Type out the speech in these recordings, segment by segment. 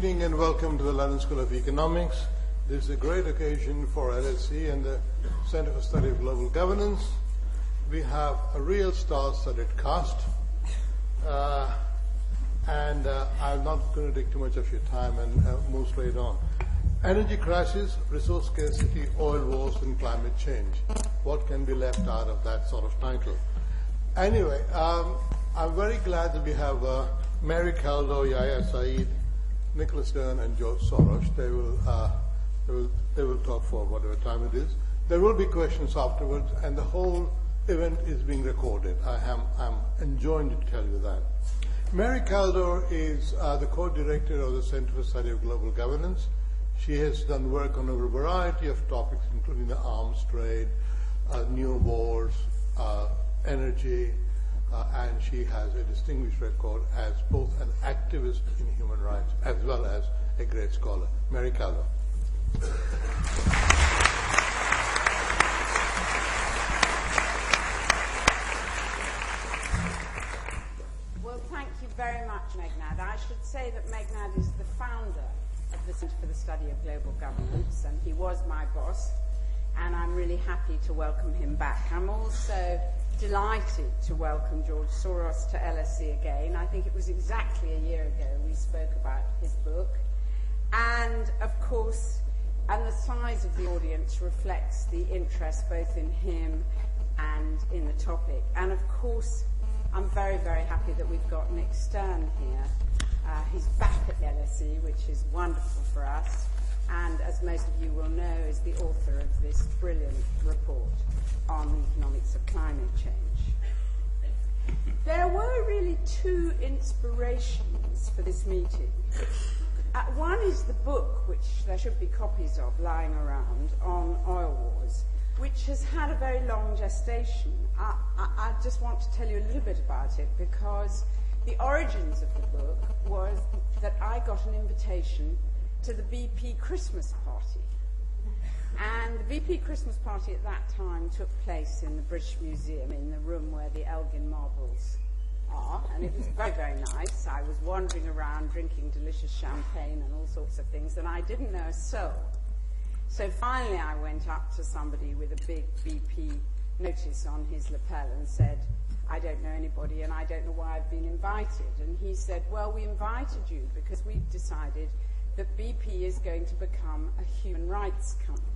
evening and welcome to the London School of Economics. This is a great occasion for LSE and the Centre for Study of Global Governance. We have a real star-studded cast, and I'm not going to take too much of your time and move straight on. Energy crisis, resource scarcity, oil wars, and climate change. What can be left out of that sort of title? Anyway, I'm very glad that we have Mary Kaldor, Yahia Said, Nicholas Stern, and George Soros. They will talk for whatever time it is. There will be questions afterwards, and the whole event is being recorded. I'm enjoying to tell you that. Mary Kaldor is the co-director of the Centre for Study of Global Governance. She has done work on a variety of topics, including the arms trade, new wars, energy, and she has a distinguished record as both an activist in human rights as well as a great scholar. Mary Kaldor. Well, thank you very much, Meghnad. I should say that Meghnad is the founder of the Centre for the Study of Global Governance, and he was my boss, and I'm really happy to welcome him back. I'm also delighted to welcome George Soros to LSE again. I think it was exactly a year ago we spoke about his book. And, of course, and the size of the audience reflects the interest both in him and in the topic. And, of course, I'm very, very happy that we've got Nick Stern here. He's back at the LSE, which is wonderful for us, and as most of you will know, is the author of this brilliant report on the economics of climate change. There were really two inspirations for this meeting. One is the book, which there should be copies of lying around, on oil wars, which has had a very long gestation. I just want to tell you a little bit about it, because the origins of the book was that I got an invitation to the BP Christmas party. And the BP Christmas party at that time took place in the British Museum, in the room where the Elgin marbles are, and it was very, very nice. I was wandering around drinking delicious champagne and all sorts of things, and I didn't know a soul. So finally I went up to somebody with a big BP notice on his lapel and said, I don't know anybody and I don't know why I've been invited. And he said, well, we invited you because we've decided that BP is going to become a human rights company.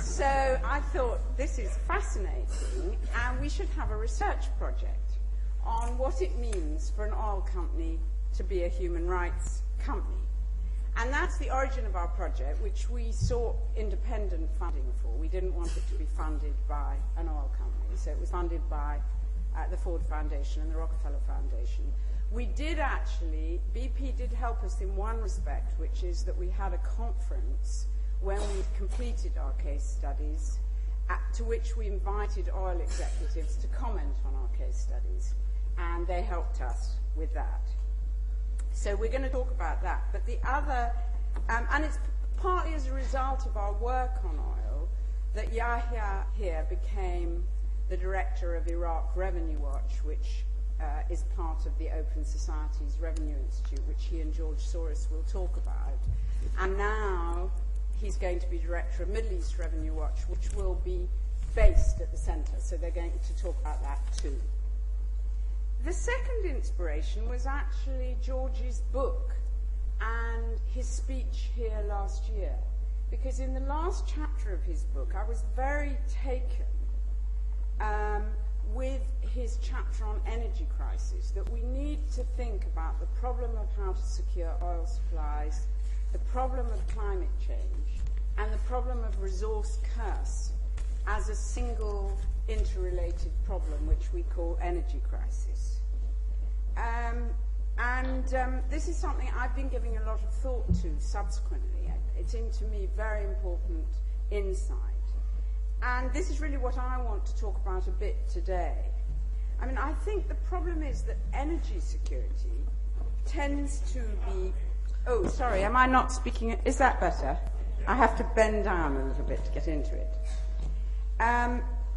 So I thought, this is fascinating, and we should have a research project on what it means for an oil company to be a human rights company. And that's the origin of our project, which we sought independent funding for. We didn't want it to be funded by an oil company, so it was funded by the Ford Foundation and the Rockefeller Foundation. We did actually, BP did help us in one respect, which is that we had a conference when we'd completed our case studies, to which we invited oil executives to comment on our case studies, and they helped us with that. So we're going to talk about that. But the other, and it's partly as a result of our work on oil, that Yahia here became the director of Iraq Revenue Watch, which is part of the Open Society's Revenue Institute, which he and George Soros will talk about. And now he's going to be director of Middle East Revenue Watch, which will be based at the centre, so they're going to talk about that too. The second inspiration was actually George's book and his speech here last year, because in the last chapter of his book I was very taken with his chapter on energy crisis, that we need to think about the problem of how to secure oil supplies, the problem of climate change, and the problem of resource curse as a single interrelated problem, which we call energy crisis. This is something I've been giving a lot of thought to subsequently. It seemed to me very important insight. And this is really what I want to talk about a bit today. I mean, I think the problem is that energy security tends to be... Oh, sorry, am I not speaking? Is that better? I have to bend down a little bit to get into it.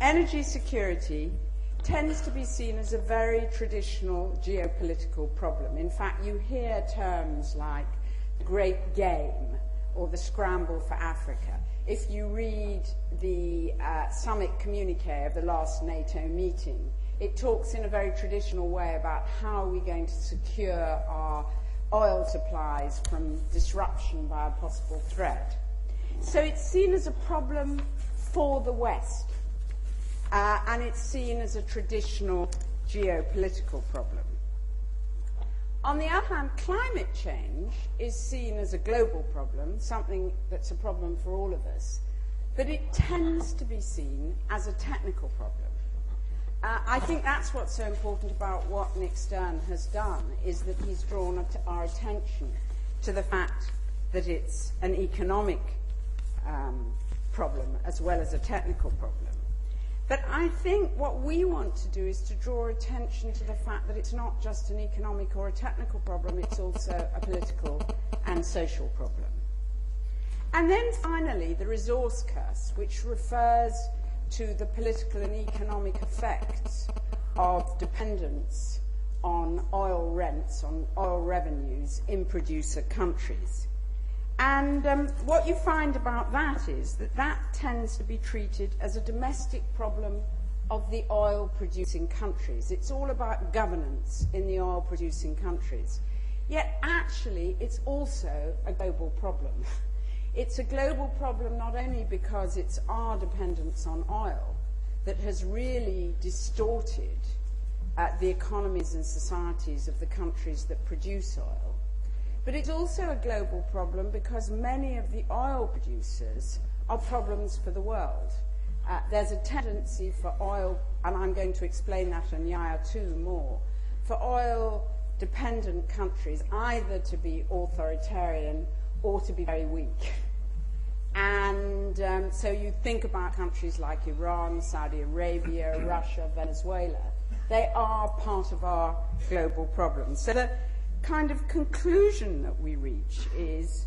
Energy security tends to be seen as a very traditional geopolitical problem. In fact, you hear terms like the Great Game or the Scramble for Africa. If you read the summit communique of the last NATO meeting, it talks in a very traditional way about how we're going to secure our oil supplies from disruption by a possible threat. So it's seen as a problem for the West, and it's seen as a traditional geopolitical problem. On the other hand, climate change is seen as a global problem, something that's a problem for all of us, but it tends to be seen as a technical problem. I think that's what's so important about what Nick Stern has done, is that he's drawn our attention to the fact that it's an economic problem as well as a technical problem. But I think what we want to do is to draw attention to the fact that it's not just an economic or a technical problem, it's also a political and social problem. And then finally, the resource curse, which refers to the political and economic effects of dependence on oil rents, on oil revenues in producer countries. And what you find about that is that that tends to be treated as a domestic problem of the oil-producing countries. It's all about governance in the oil-producing countries. Yet actually, it's also a global problem. It's a global problem not only because it's our dependence on oil that has really distorted the economies and societies of the countries that produce oil, but it's also a global problem because many of the oil producers are problems for the world. There's a tendency for oil, and I'm going to explain that in Yahia 2 more, for oil-dependent countries either to be authoritarian or to be very weak. And so you think about countries like Iran, Saudi Arabia, Russia, Venezuela. They are part of our global problem. So the kind of conclusion that we reach is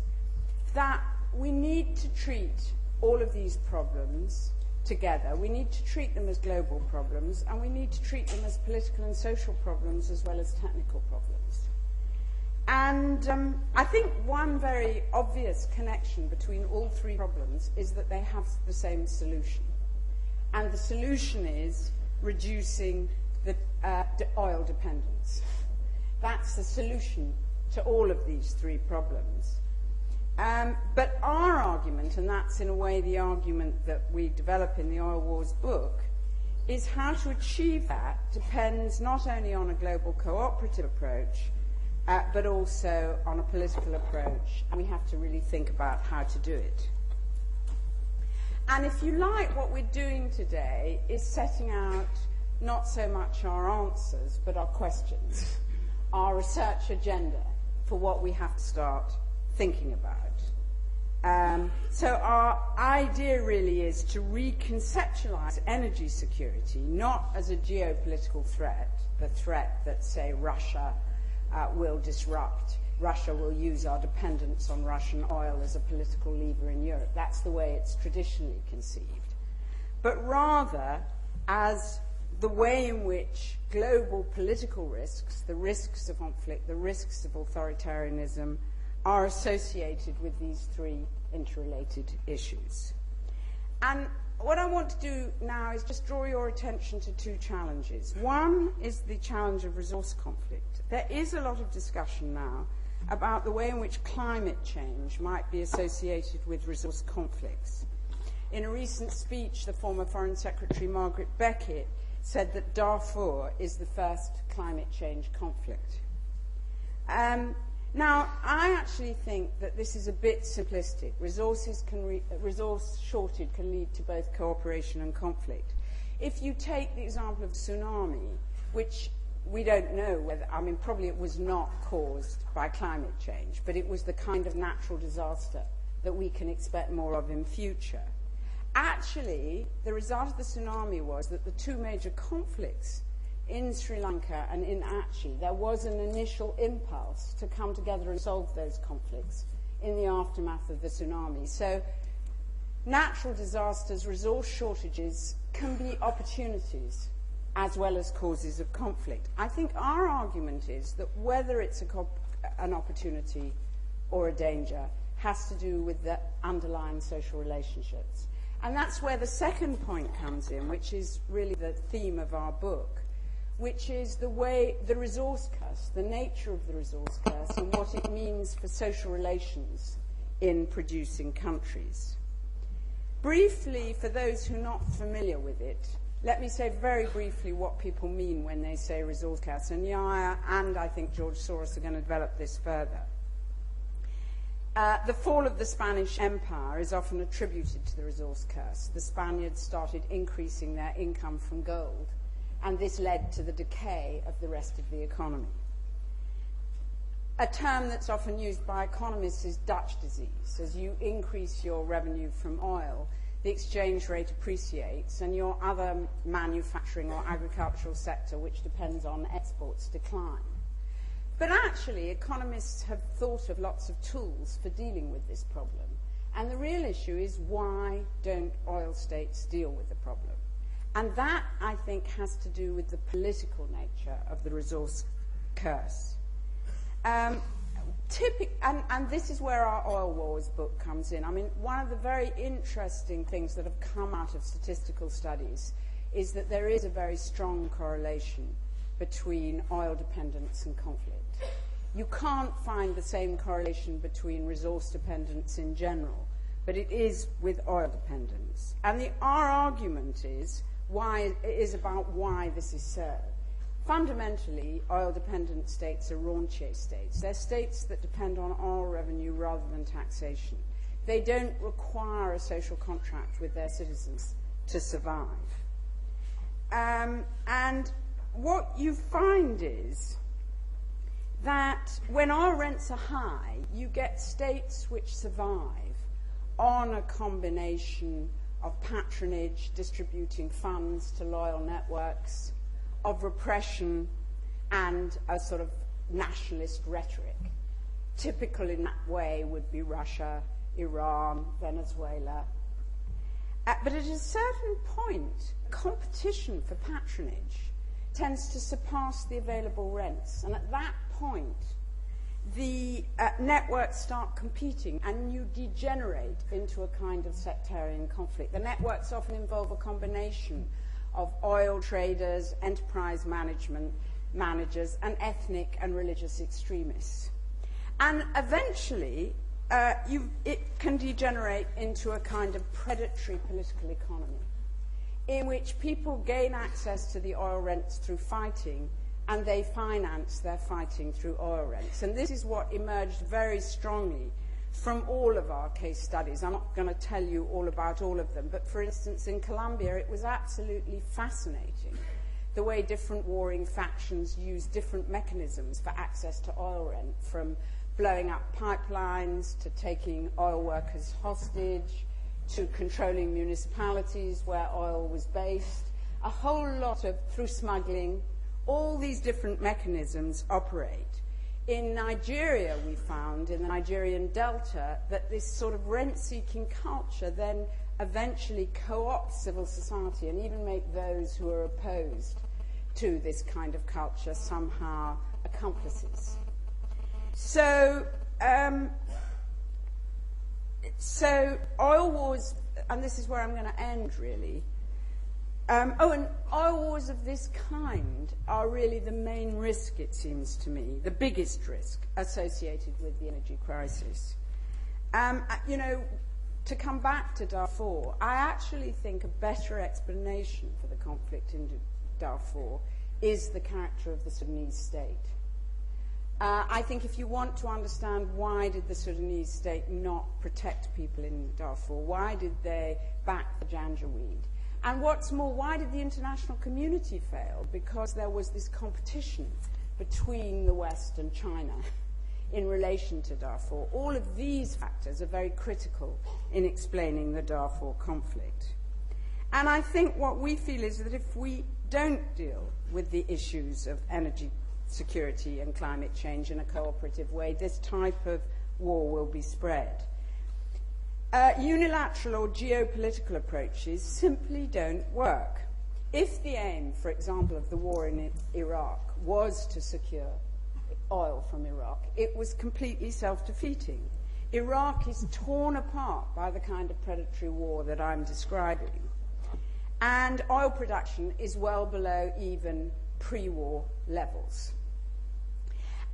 that we need to treat all of these problems together. We need to treat them as global problems, and we need to treat them as political and social problems as well as technical problems. And I think one very obvious connection between all three problems is that they have the same solution. And the solution is reducing the oil dependence. That's the solution to all of these three problems. But our argument, and that's in a way the argument that we develop in the Oil Wars book, is how to achieve that depends not only on a global cooperative approach, but also on a political approach, and we have to really think about how to do it. And if you like, what we're doing today is setting out not so much our answers, but our questions, our research agenda for what we have to start thinking about. So our idea really is to reconceptualize energy security not as a geopolitical threat, the threat that, say, Russia will disrupt. Russia will use our dependence on Russian oil as a political lever in Europe. That's the way it's traditionally conceived. But rather as the way in which global political risks, the risks of conflict, the risks of authoritarianism, are associated with these three interrelated issues. And what I want to do now is just draw your attention to two challenges. One is the challenge of resource conflict. There is a lot of discussion now about the way in which climate change might be associated with resource conflicts. In a recent speech, the former Foreign Secretary Margaret Beckett said that Darfur is the first climate change conflict. Now, I actually think that this is a bit simplistic. Resource shortage can lead to both cooperation and conflict. If you take the example of tsunami, which we don't know whether, I mean, probably it was not caused by climate change, but it was the kind of natural disaster that we can expect more of in future. Actually, the result of the tsunami was that the two major conflicts in Sri Lanka and in Aceh, there was an initial impulse to come together and solve those conflicts in the aftermath of the tsunami. So natural disasters, resource shortages can be opportunities, as well as causes of conflict. I think our argument is that whether it's an opportunity or a danger has to do with the underlying social relationships. And that's where the second point comes in, which is really the theme of our book, which is the resource curse, the nature of the resource curse, and what it means for social relations in producing countries. Briefly, for those who are not familiar with it, let me say very briefly what people mean when they say resource curse. And Yahia and I think George Soros are going to develop this further. The fall of the Spanish Empire is often attributed to the resource curse. The Spaniards started increasing their income from gold, and this led to the decay of the rest of the economy. A term that's often used by economists is Dutch disease. As you increase your revenue from oil, the exchange rate appreciates, and your other manufacturing or agricultural sector, which depends on exports, decline. But actually, economists have thought of lots of tools for dealing with this problem. And the real issue is, why don't oil states deal with the problem? And that, I think, has to do with the political nature of the resource curse. And this is where our Oil Wars book comes in. I mean, one of the very interesting things that have come out of statistical studies is that there is a very strong correlation between oil dependence and conflict. You can't find the same correlation between resource dependence in general, but it is with oil dependence. And our argument is about why this is so. Fundamentally, oil-dependent states are rentier states. They're states that depend on oil revenue rather than taxation. They don't require a social contract with their citizens to survive. And what you find is that when oil rents are high, you get states which survive on a combination of patronage, distributing funds to loyal networks, of repression, and a sort of nationalist rhetoric. Typical in that way would be Russia, Iran, Venezuela. But at a certain point, competition for patronage tends to surpass the available rents. And at that point, the networks start competing, and you degenerate into a kind of sectarian conflict. The networks often involve a combination of oil traders, enterprise managers, and ethnic and religious extremists. And eventually, it can degenerate into a kind of predatory political economy, in which people gain access to the oil rents through fighting, and they finance their fighting through oil rents. And this is what emerged very strongly from all of our case studies. I'm not going to tell you all about all of them, but for instance, in Colombia, it was absolutely fascinating the way different warring factions use different mechanisms for access to oil rent, from blowing up pipelines to taking oil workers hostage to controlling municipalities where oil was based, a whole lot of, through smuggling, all these different mechanisms operate. In Nigeria, we found, in the Nigerian Delta, that this sort of rent-seeking culture then eventually co-opts civil society and even make those who are opposed to this kind of culture somehow accomplices. So oil wars, and this is where I'm going to end, really. And oil wars of this kind are really the main risk, it seems to me, the biggest risk associated with the energy crisis. You know, to come back to Darfur, I actually think a better explanation for the conflict in Darfur is the character of the Sudanese state. I think if you want to understand why did the Sudanese state not protect people in Darfur, why did they back the Janjaweed? And what's more, why did the international community fail? Because there was this competition between the West and China in relation to Darfur. All of these factors are very critical in explaining the Darfur conflict. And I think what we feel is that if we don't deal with the issues of energy security and climate change in a cooperative way, this type of war will be spread. Unilateral or geopolitical approaches simply don't work. If the aim, for example, of the war in Iraq was to secure oil from Iraq, it was completely self-defeating. Iraq is torn apart by the kind of predatory war that I'm describing, and oil production is well below even pre-war levels.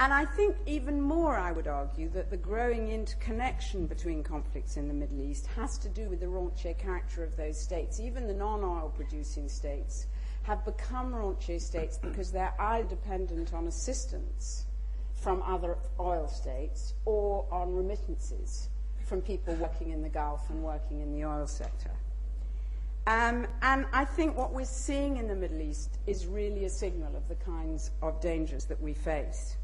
And I think even more, I would argue, that the growing interconnection between conflicts in the Middle East has to do with the rentier character of those states. Even the non-oil producing states have become rentier states because they're either dependent on assistance from other oil states or on remittances from people working in the Gulf and working in the oil sector. And I think what we're seeing in the Middle East is really a signal of the kinds of dangers that we face.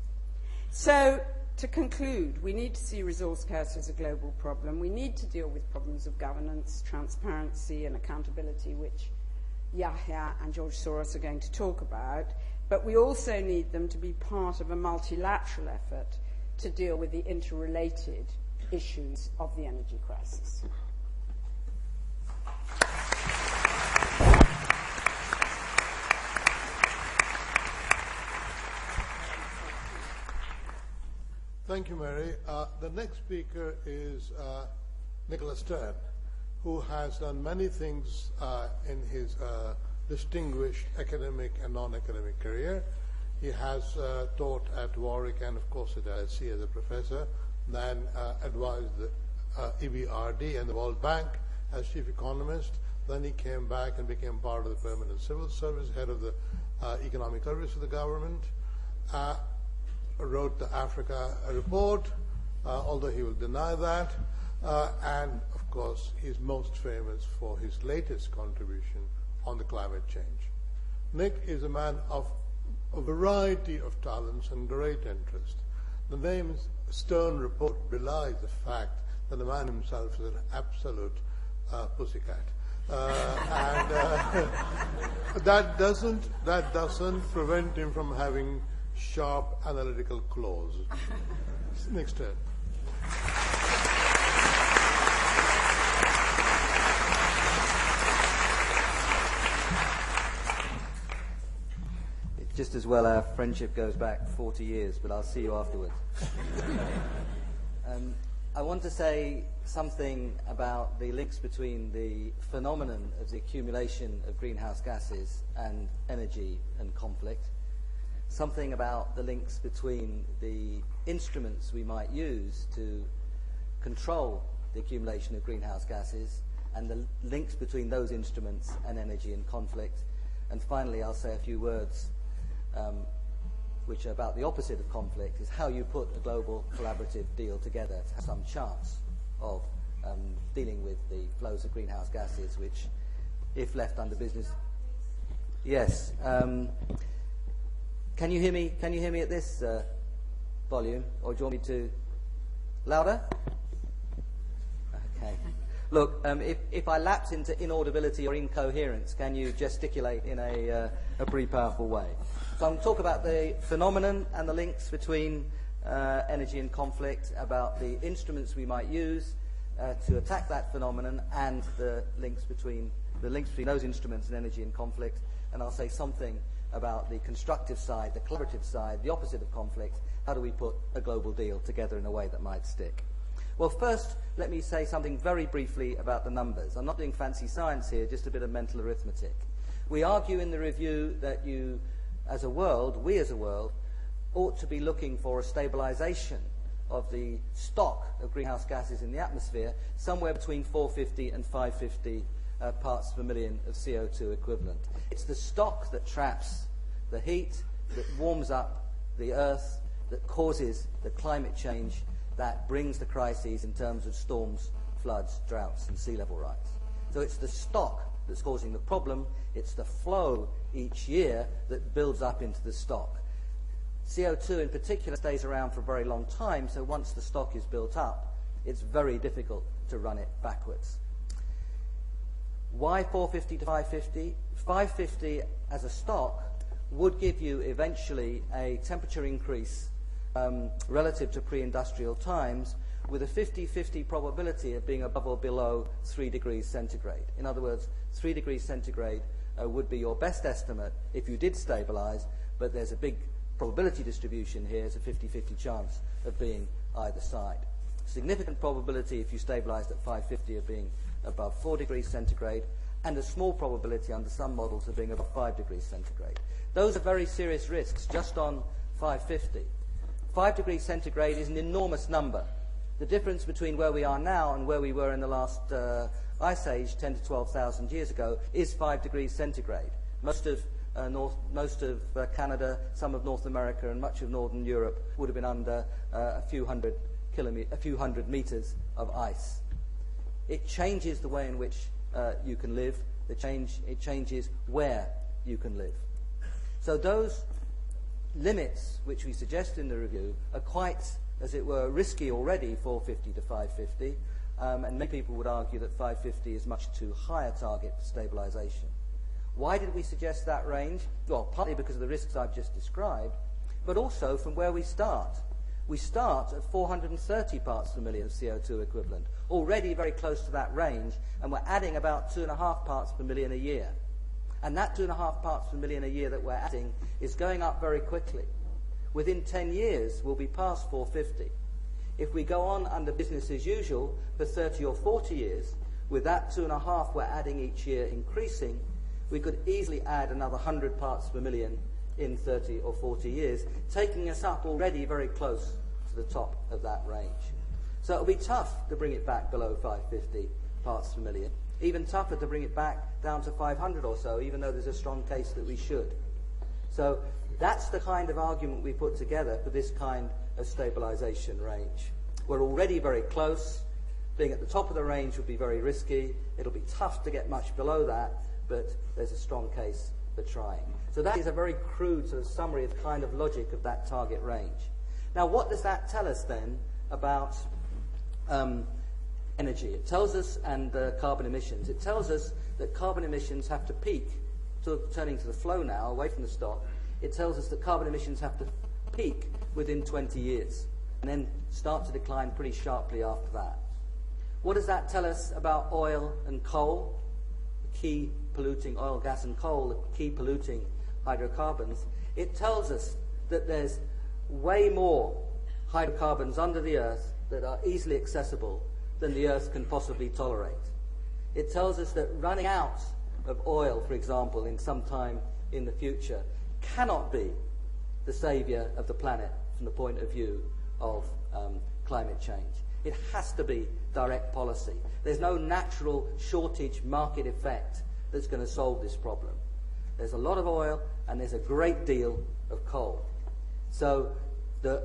So, to conclude, we need to see resource scarcity as a global problem. We need to deal with problems of governance, transparency, and accountability, which Yahia and George Soros are going to talk about. But we also need them to be part of a multilateral effort to deal with the interrelated issues of the energy crisis. Thank you, Mary. The next speaker is Nicholas Stern, who has done many things in his distinguished academic and non-academic career. He has taught at Warwick and, of course, at LSE as a professor, then advised the EBRD and the World Bank as chief economist. Then he came back and became part of the Permanent Civil Service, head of the Economic Service of the government. Wrote the Africa report, although he will deny that, and of course he's most famous for his latest contribution on the climate change. Nick is a man of a variety of talents and great interest. The name Stern Report belies the fact that the man himself is an absolute pussycat. That doesn't prevent him from having sharp analytical claws. Next turn. It's just as well our friendship goes back 40 years, but I'll see you afterwards. I want to say something about the links between the phenomenon of the accumulation of greenhouse gases and energy and conflict. Something about the links between the instruments we might use to control the accumulation of greenhouse gases and the links between those instruments and energy and conflict. And finally, I'll say a few words which are about the opposite of conflict, is how you put a global collaborative deal together to have some chance of dealing with the flows of greenhouse gases, which, if left under business... Yes. Can you hear me? Can you hear me at this volume, or do you want me to louder? Okay. Look, if I lapse into inaudibility or incoherence, can you gesticulate in a pretty powerful way? So I'm going to talk about the phenomenon and the links between energy and conflict, about the instruments we might use to attack that phenomenon, and the links between those instruments and energy and conflict. And I'll say something about the constructive side, the collaborative side, the opposite of conflict. How do we put a global deal together in a way that might stick? Well, first, let me say something very briefly about the numbers. I'm not doing fancy science here, just a bit of mental arithmetic. We argue in the review that we as a world, ought to be looking for a stabilization of the stock of greenhouse gases in the atmosphere, somewhere between 450 and 550 parts per million of CO2 equivalent. It's the stock that traps the heat, that warms up the Earth, that causes the climate change, that brings the crises in terms of storms, floods, droughts, and sea level rise. So it's the stock that's causing the problem. It's the flow each year that builds up into the stock. CO2 in particular stays around for a very long time, so once the stock is built up, it's very difficult to run it backwards. Why 450 to 550? 550 as a stock would give you eventually a temperature increase relative to pre-industrial times, with a 50-50 probability of being above or below 3 degrees centigrade. In other words, 3 degrees centigrade would be your best estimate if you did stabilize, but there's a big probability distribution here. It's a 50-50 chance of being either side. Significant probability if you stabilized at 550 of being above 4 degrees centigrade, and a small probability under some models of being above 5 degrees centigrade. Those are very serious risks just on 550. 5 degrees centigrade is an enormous number. The difference between where we are now and where we were in the last ice age 10 to 12,000 years ago is 5 degrees centigrade. Most of Canada, some of North America, and much of Northern Europe would have been under a few hundred meters of ice. It changes the way in which you can live. It changes where you can live. So those limits which we suggest in the review are quite, as it were, risky already, 450 to 550, and many people would argue that 550 is much too high a target for stabilization. Why did we suggest that range? Well, partly because of the risks I've just described, but also from where we start. We start at 430 parts per million of CO2 equivalent, already very close to that range, and we're adding about 2.5 parts per million a year. And that 2.5 parts per million a year that we're adding is going up very quickly. Within 10 years, we'll be past 450. If we go on under business as usual for 30 or 40 years, with that 2.5 we're adding each year increasing, we could easily add another 100 parts per million in 30 or 40 years, taking us up already very close to the top of that range. So it'll be tough to bring it back below 550 parts per million. Even tougher to bring it back down to 500 or so, even though there's a strong case that we should. So that's the kind of argument we put together for this kind of stabilization range. We're already very close. Being at the top of the range would be very risky. It'll be tough to get much below that, but there's a strong case for trying. So that is a very crude sort of summary of the kind of logic of that target range. Now, what does that tell us then about energy? It tells us, and carbon emissions, it tells us that carbon emissions have to peak, turning to the flow now, away from the stock, it tells us that carbon emissions have to peak within 20 years and then start to decline pretty sharply after that. What does that tell us about oil and coal? The key polluting, oil, gas and coal, the key polluting hydrocarbons. It tells us that there's way more hydrocarbons under the earth that are easily accessible than the earth can possibly tolerate. It tells us that running out of oil, for example, in some time in the future, cannot be the savior of the planet from the point of view of climate change. It has to be direct policy. There's no natural shortage market effect that's going to solve this problem. There's a lot of oil and there's a great deal of coal. So the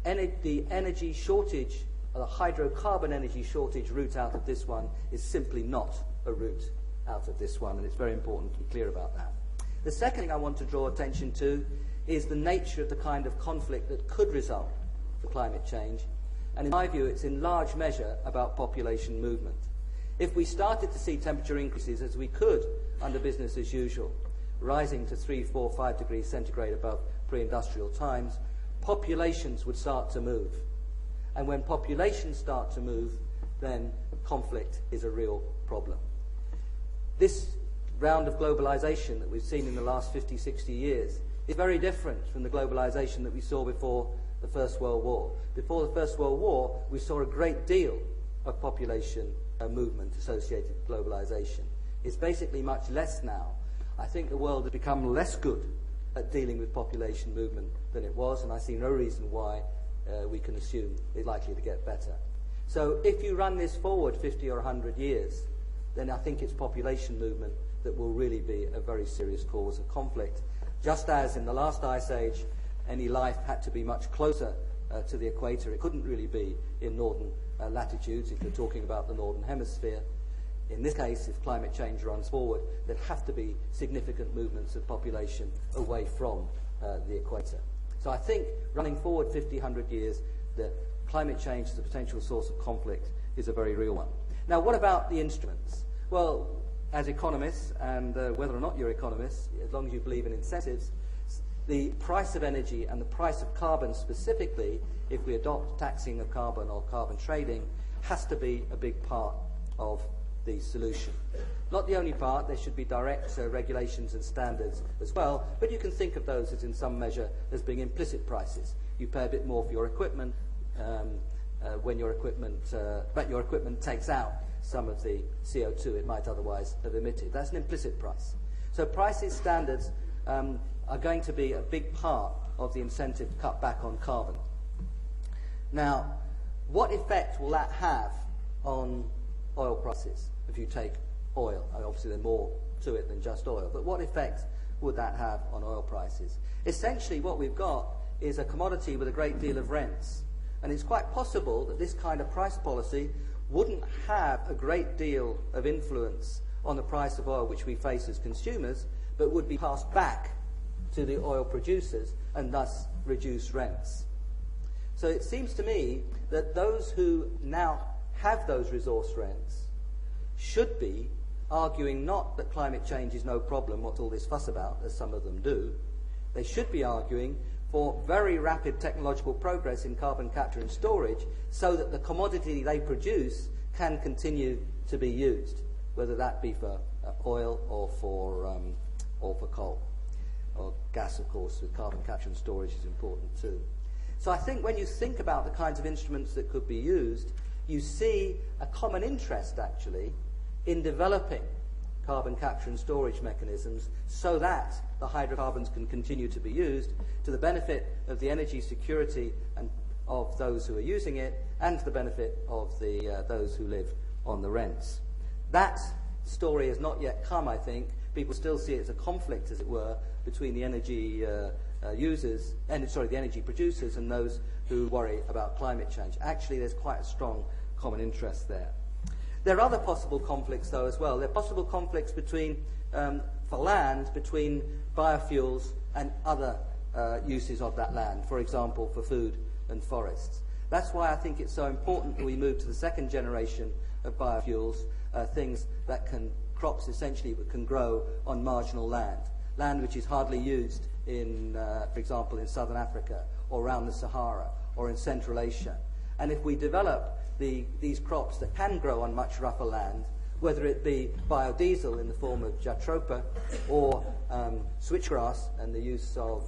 energy shortage, the hydrocarbon energy shortage route out of this one is simply not a route out of this one, and it's very important to be clear about that. The second thing I want to draw attention to is the nature of the kind of conflict that could result from climate change, and in my view it's in large measure about population movement. If we started to see temperature increases, as we could under business as usual, rising to 3, 4, 5 degrees centigrade above pre-industrial times, populations would start to move. And when populations start to move, then conflict is a real problem. This round of globalization that we've seen in the last 50, 60 years is very different from the globalization that we saw before the First World War. Before the First World War, we saw a great deal of population movement associated with globalization. It's basically much less now. I think the world has become less good at dealing with population movement than it was, and I see no reason why we can assume it's likely to get better. So if you run this forward 50 or 100 years, then I think it's population movement that will really be a very serious cause of conflict. Just as in the last ice age, any life had to be much closer to the equator. It couldn't really be in northern latitudes if you're talking about the northern hemisphere. In this case, if climate change runs forward, there'd have to be significant movements of population away from the equator. So I think running forward 50, 100 years, the climate change as a potential source of conflict is a very real one. Now, what about the instruments? Well, as economists, and whether or not you're economists, as long as you believe in incentives, the price of energy and the price of carbon specifically, if we adopt taxing of carbon or carbon trading, has to be a big part of the solution. Not the only part, there should be direct regulations and standards as well, but you can think of those as in some measure as being implicit prices. You pay a bit more for your equipment when your equipment takes out some of the CO2 it might otherwise have emitted. That's an implicit price. So prices, standards are going to be a big part of the incentive to cut back on carbon. Now, what effect will that have on oil prices if you take oil? I mean, obviously there's more to it than just oil, but what effect would that have on oil prices? Essentially what we've got is a commodity with a great deal of rents, and it's quite possible that this kind of price policy wouldn't have a great deal of influence on the price of oil which we face as consumers, but would be passed back to the oil producers and thus reduce rents. So it seems to me that those who now have those resource rents should be arguing not that climate change is no problem, what's all this fuss about, as some of them do. They should be arguing for very rapid technological progress in carbon capture and storage so that the commodity they produce can continue to be used, whether that be for oil or for coal. Or gas, of course, with carbon capture and storage is important too. So I think when you think about the kinds of instruments that could be used, you see a common interest, actually, in developing carbon capture and storage mechanisms so that the hydrocarbons can continue to be used to the benefit of the energy security and of those who are using it and to the benefit of those who live on the rents. That story has not yet come, I think. People still see it as a conflict, as it were, between the energy the energy producers and those who worry about climate change. Actually, there's quite a strong common interest there. There are other possible conflicts, though, as well. There are possible conflicts for land between biofuels and other uses of that land, for example, for food and forests. That's why I think it's so important that we move to the second generation of biofuels, crops essentially that can grow on marginal land which is hardly used in, for example, in southern Africa or around the Sahara or in Central Asia. And if we develop these crops that can grow on much rougher land, whether it be biodiesel in the form of jatropha or switchgrass and the use of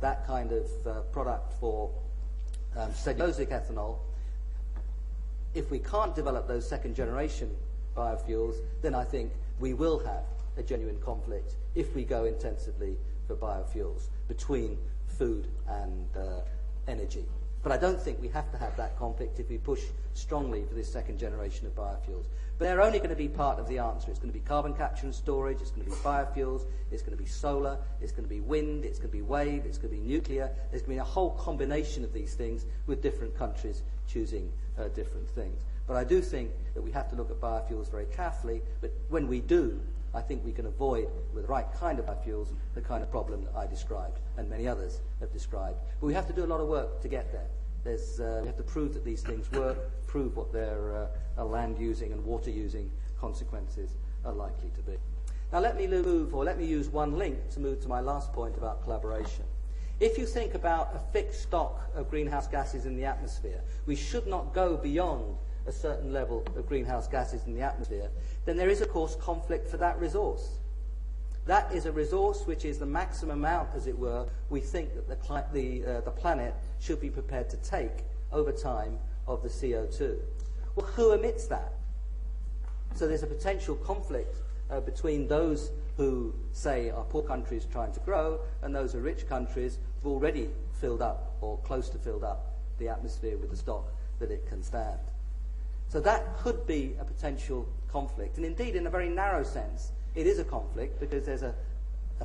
that kind of product for cellulosic ethanol, if we can't develop those second generation biofuels, then I think we will have a genuine conflict if we go intensively for biofuels between food and energy. But I don't think we have to have that conflict if we push strongly for this second generation of biofuels. But they're only going to be part of the answer. It's going to be carbon capture and storage, it's going to be biofuels, it's going to be solar, it's going to be wind, it's going to be wave, it's going to be nuclear. There's going to be a whole combination of these things with different countries choosing different things. But I do think that we have to look at biofuels very carefully, but when we do, I think we can avoid, with the right kind of biofuels, the kind of problem that I described and many others have described. But we have to do a lot of work to get there. We have to prove that these things work, prove what their land-using and water-using consequences are likely to be. Now let me use one link to move to my last point about collaboration. If you think about a fixed stock of greenhouse gases in the atmosphere, we should not go beyond a certain level of greenhouse gases in the atmosphere, then there is, of course, conflict for that resource. That is a resource which is the maximum amount, as it were, we think that the planet should be prepared to take over time of the CO2. Well, who emits that? So there's a potential conflict between those who say are poor countries trying to grow and those are rich countries who've already filled up or close to filled up the atmosphere with the stock that it can stand. So that could be a potential conflict. And indeed, in a very narrow sense, it is a conflict because there's a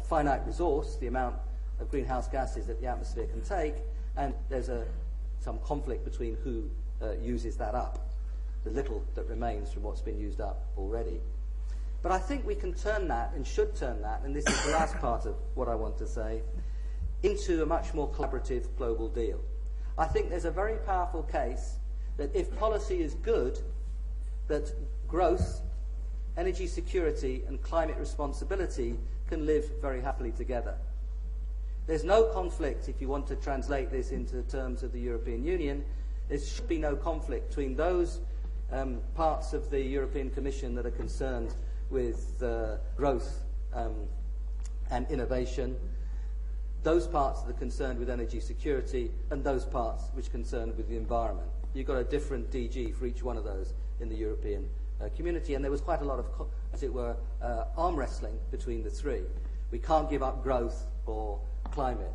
finite resource, the amount of greenhouse gases that the atmosphere can take, and there's some conflict between who uses that up, the little that remains from what's been used up already. But I think we can turn that, and should turn that, and this is the last part of what I want to say, into a much more collaborative global deal. I think there's a very powerful case that if policy is good, that growth, energy security and climate responsibility can live very happily together. There's no conflict, if you want to translate this into terms of the European Union, there should be no conflict between those parts of the European Commission that are concerned with growth and innovation, those parts that are concerned with energy security, and those parts which are concerned with the environment. You've got a different DG for each one of those in the European community, and there was quite a lot of, as it were, arm wrestling between the three. We can't give up growth or climate.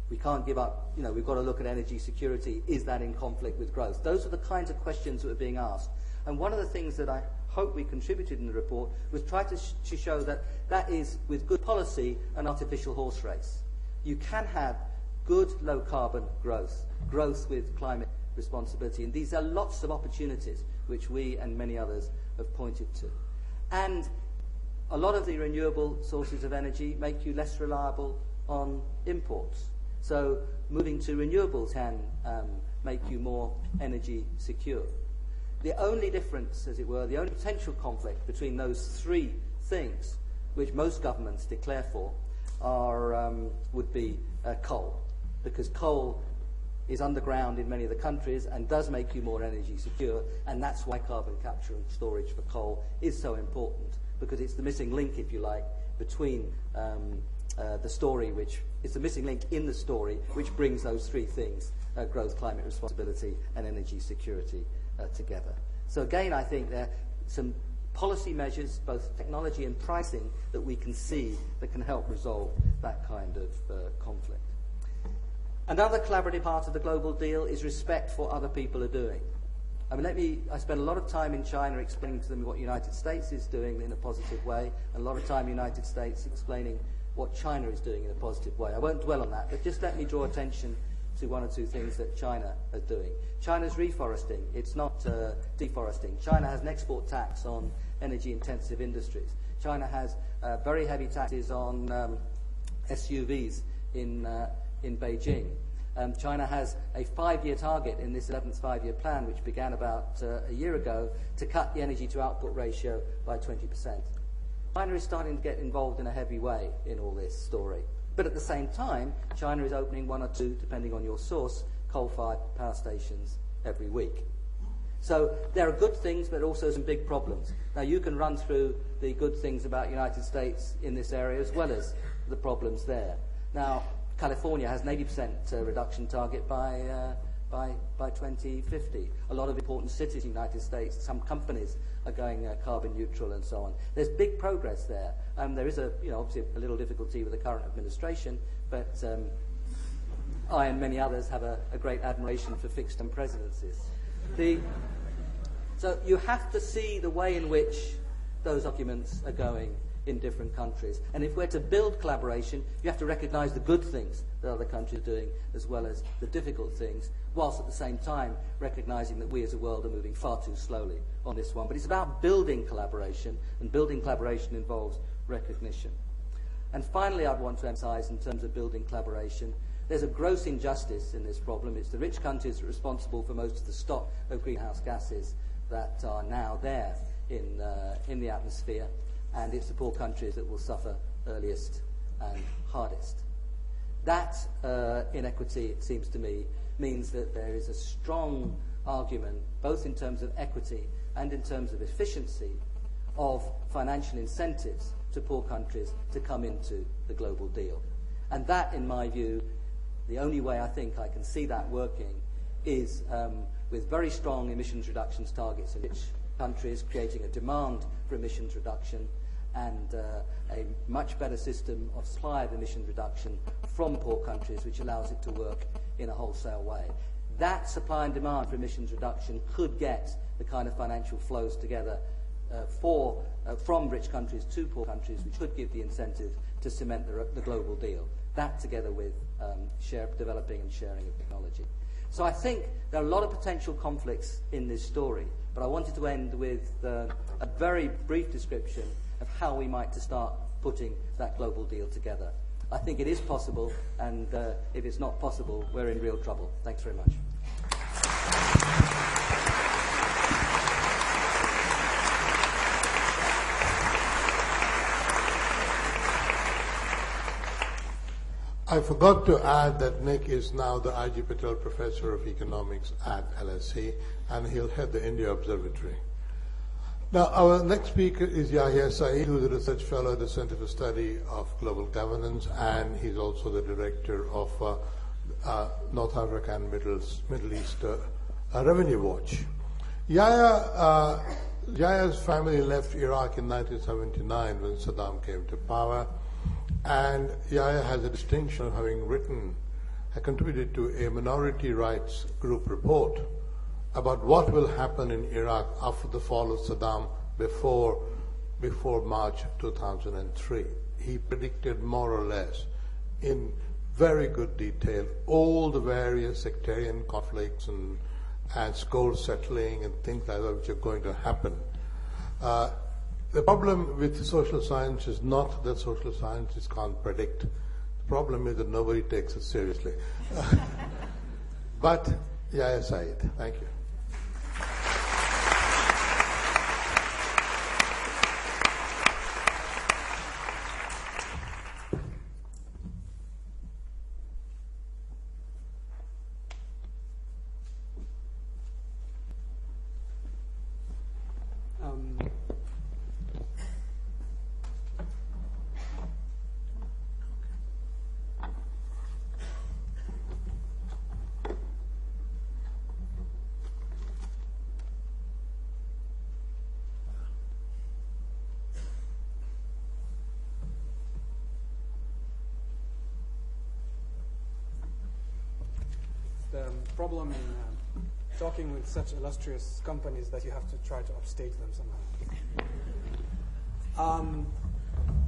We can't give up, we've got to look at energy security. Is that in conflict with growth? Those are the kinds of questions that were being asked. And one of the things that I hope we contributed in the report was try to show that that is, with good policy, an artificial horse race. You can have good low-carbon growth with climate responsibility, and these are lots of opportunities which we and many others have pointed to. And a lot of the renewable sources of energy make you less reliable on imports. So moving to renewables can make you more energy secure. The only difference, as it were, the only potential conflict between those three things, which most governments declare for, would be coal, because coal is underground in many of the countries and does make you more energy secure, and that's why carbon capture and storage for coal is so important, because it's the missing link, if you like, between the story, which is the missing link in the story, which brings those three things, growth, climate responsibility, and energy security, together. So again, I think there are some policy measures, both technology and pricing, that we can see that can help resolve that kind of conflict. Another collaborative part of the global deal is respect for what other people are doing. I spent a lot of time in China explaining to them what the United States is doing in a positive way, and a lot of time in the United States explaining what China is doing in a positive way. I won't dwell on that, but just let me draw attention to one or two things that China is doing. China's reforesting. It's not deforesting. China has an export tax on energy-intensive industries. China has very heavy taxes on SUVs in Beijing. China has a 5-year target in this 11th 5-year plan, which began about a year ago, to cut the energy-to-output ratio by 20%. China is starting to get involved in a heavy way in all this story. But at the same time, China is opening 1 or 2, depending on your source, coal-fired power stations every week. So there are good things, but also some big problems. Now, you can run through the good things about the United States in this area as well as the problems there. Now, California has an 80% reduction target by 2050. A lot of important cities in the United States, some companies are going carbon neutral and so on. There's big progress there. There is obviously a little difficulty with the current administration, but I and many others have a great admiration for fixed-term presidencies. So you have to see the way in which those arguments are going in different countries. And if we're to build collaboration, you have to recognize the good things that other countries are doing as well as the difficult things, whilst at the same time recognizing that we as a world are moving far too slowly on this one. But it's about building collaboration, and building collaboration involves recognition. And finally, I'd want to emphasize, in terms of building collaboration, there's a gross injustice in this problem. It's the rich countries that are responsible for most of the stock of greenhouse gases that are now there in the atmosphere, and it's the poor countries that will suffer earliest and hardest. That inequity, it seems to me, means that there is a strong argument, both in terms of equity and in terms of efficiency, of financial incentives to poor countries to come into the global deal. And that, in my view, the only way I think I can see that working is with very strong emissions reductions targets in rich countries, creating a demand for emissions reduction, and a much better system of supply of emission reduction from poor countries, which allows it to work in a wholesale way. That supply and demand for emissions reduction could get the kind of financial flows together from rich countries to poor countries, which could give the incentive to cement the global deal. That, together with developing and sharing of technology. So I think there are a lot of potential conflicts in this story, but I wanted to end with a very brief description of how we might to start putting that global deal together. I think it is possible, and if it's not possible, we're in real trouble. Thanks very much. I forgot to add that Nick is now the I.G. Patel Professor of Economics at LSE, and he'll head the India Observatory. Now, our next speaker is Yahia Said, who is a research fellow at the Center for Study of Global Governance, and he's also the director of North Africa and Middle East Revenue Watch. Yahia's family left Iraq in 1979 when Saddam came to power, and Yahia has a distinction of having contributed to a minority rights group report about what will happen in Iraq after the fall of Saddam before March 2003. He predicted more or less in very good detail all the various sectarian conflicts and score settling and things like that which are going to happen. The problem with social science is not that social scientists can't predict. The problem is that nobody takes it seriously. But Yahia Said, thank you. The problem in talking with such illustrious companies that you have to try to upstage them somehow.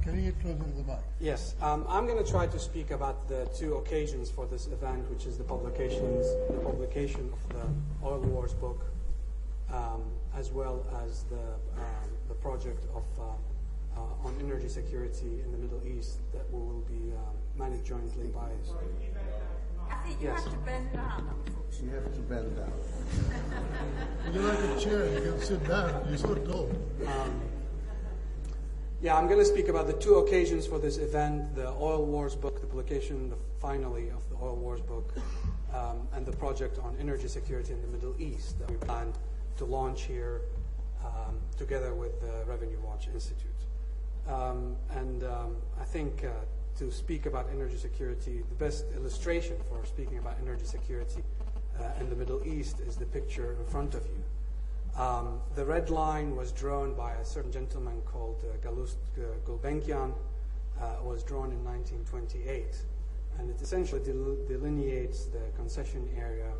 Can you get closer to the mic? Yes, I'm going to try to speak about the two occasions for this event, which is the publication of the Oil Wars book, as well as the project of on energy security in the Middle East that we will be managed jointly by. I think you have to bend down, unfortunately. You have to bend down. You like a chair, you can sit down. You're so tall. Yeah, I'm going to speak about the two occasions for this event, the Oil Wars book, the publication finally of the Oil Wars book, and the project on energy security in the Middle East that we plan to launch here together with the Revenue Watch Institute. I think to speak about energy security, the best illustration for speaking about energy security in the Middle East is the picture in front of you. The red line was drawn by a certain gentleman called Galust Gulbenkian. It was drawn in 1928, and it essentially delineates the concession area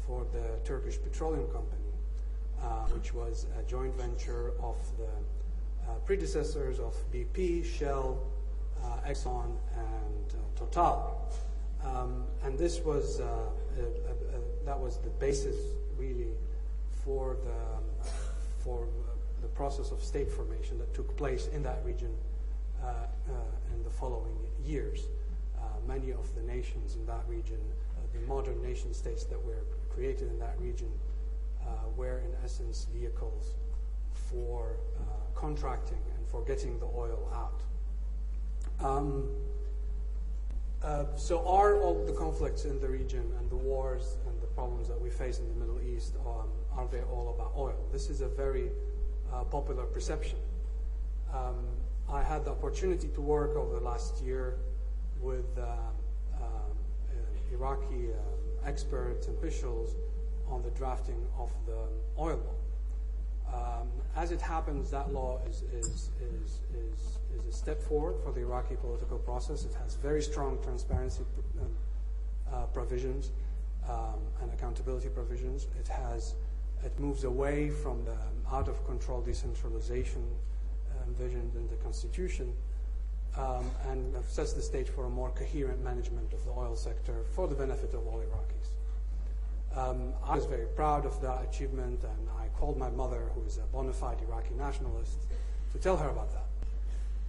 for the Turkish Petroleum Company, which was a joint venture of the predecessors of BP, Shell, Exxon, and Total. And this was that was the basis, really, for the process of state formation that took place in that region in the following years. Many of the nations in that region, the modern nation states that were created in that region, were in essence vehicles for contracting and for getting the oil out. So are all the conflicts in the region and the wars and the problems that we face in the Middle East, are they all about oil? This is a very popular perception. I had the opportunity to work over the last year with Iraqi experts and officials on the drafting of the oil law. As it happens, that law is a step forward for the Iraqi political process. It has very strong transparency provisions and accountability provisions. It moves away from the out-of-control decentralization envisioned in the Constitution, and sets the stage for a more coherent management of the oil sector for the benefit of all Iraqis. I was very proud of that achievement, and I called my mother, who is a bona fide Iraqi nationalist, to tell her about that.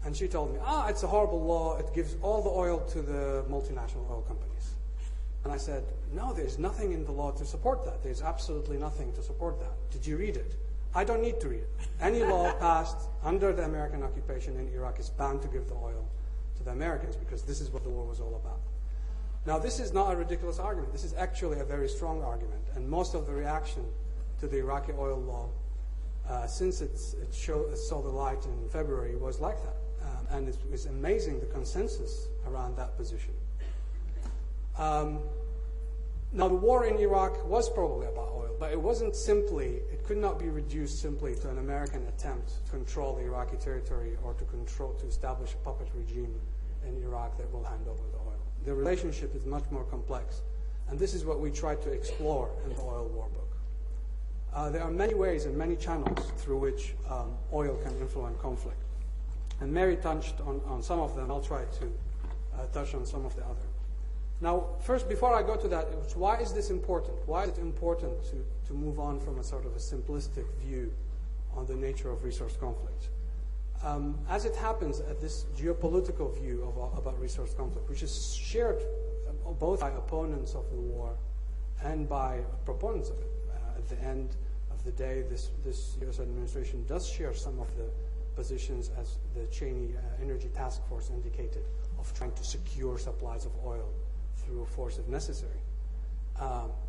And she told me, it's a horrible law. It gives all the oil to the multinational oil companies. And I said, no, there's nothing in the law to support that. There's absolutely nothing to support that. Did you read it? I don't need to read it. Any law passed under the American occupation in Iraq is bound to give the oil to the Americans, because this is what the war was all about. Now, this is not a ridiculous argument. This is actually a very strong argument, and most of the reaction to the Iraqi oil law since it saw the light in February was like that. And it was amazing the consensus around that position. Now, the war in Iraq was probably about oil, but it could not be reduced simply to an American attempt to control the Iraqi territory or to establish a puppet regime in Iraq that will hand over the oil. The relationship is much more complex, and this is what we try to explore in the Oil War book. There are many ways and many channels through which oil can influence conflict. And Mary touched on some of them. I'll try to touch on some of the others. Now, first, before I go to that, why is this important? Why is it important to move on from a sort of a simplistic view on the nature of resource conflict? As it happens, at this geopolitical view about resource conflict, which is shared both by opponents of the war and by proponents of it. At the end of the day, this U.S. administration does share some of the positions, as the Cheney Energy Task Force indicated, of trying to secure supplies of oil through force if necessary.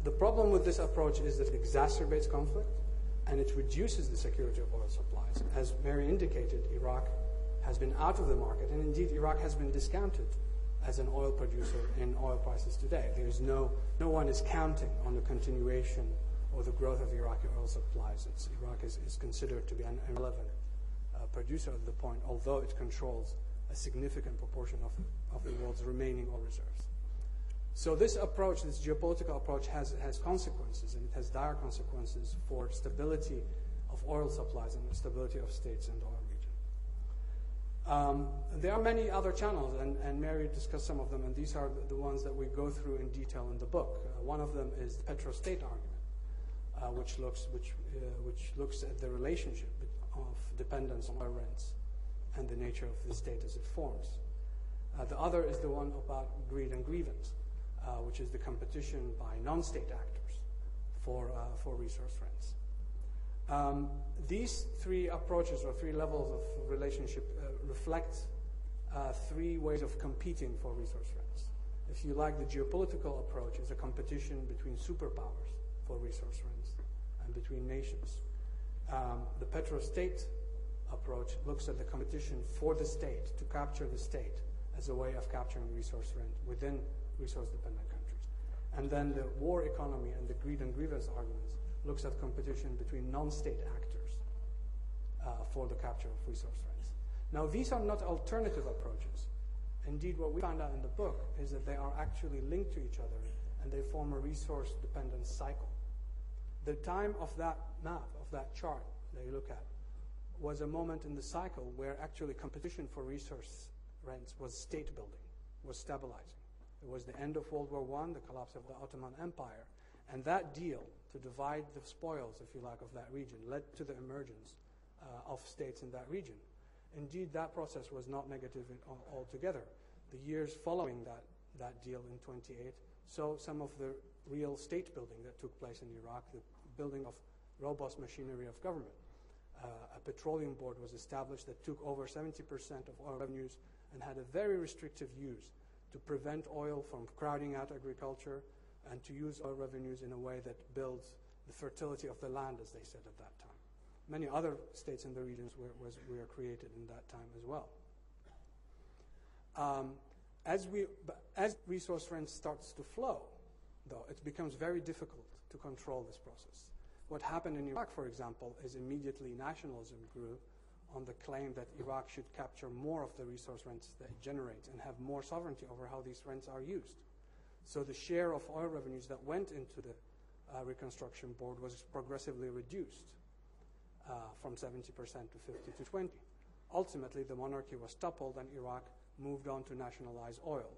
The problem with this approach is that it exacerbates conflict and it reduces the security of oil supplies. As Mary indicated, Iraq has been out of the market, and indeed Iraq has been discounted as an oil producer in oil prices today. There's no one is counting on the continuation or the growth of Iraqi oil supplies. Iraq is considered to be an irrelevant producer at the point, although it controls a significant proportion of the world's remaining oil reserves. So this approach, this geopolitical approach, has consequences, and it has dire consequences for stability of oil supplies and the stability of states in the oil region. There are many other channels, and Mary discussed some of them, and these are the ones that we go through in detail in the book. One of them is the petro-state argument, which looks at the relationship of dependence on oil rents and the nature of the state as it forms. The other is the one about greed and grievance, which is the competition by non-state actors for resource rents. These three approaches or three levels of relationship reflect three ways of competing for resource rents. If you like, the geopolitical approach is a competition between superpowers for resource rents and between nations. The petro-state approach looks at the competition for the state, to capture the state as a way of capturing resource rent within resource-dependent countries. And then the war economy and the greed and grievance arguments looks at competition between non-state actors for the capture of resource rents. Now, these are not alternative approaches. Indeed, what we found out in the book is that they are actually linked to each other, and they form a resource-dependent cycle. The time of that map, of that chart that you look at, was a moment in the cycle where actually competition for resource rents was state building, was stabilizing. It was the end of World War I, the collapse of the Ottoman Empire, and that deal to divide the spoils, if you like, of that region led to the emergence of states in that region. Indeed, that process was not negative altogether. The years following that deal in 1928 saw some of the real state building that took place in Iraq, the building of robust machinery of government. A petroleum board was established that took over 70% of oil revenues and had a very restrictive use to prevent oil from crowding out agriculture and to use oil revenues in a way that builds the fertility of the land, as they said at that time. Many other states in the regions were created in that time as well. As resource rent starts to flow, though, it becomes very difficult to control this process. What happened in Iraq, for example, is immediately nationalism grew on the claim that Iraq should capture more of the resource rents that it generates and have more sovereignty over how these rents are used. So the share of oil revenues that went into the reconstruction board was progressively reduced from 70% to 50 to 20. Ultimately, the monarchy was toppled and Iraq moved on to nationalize oil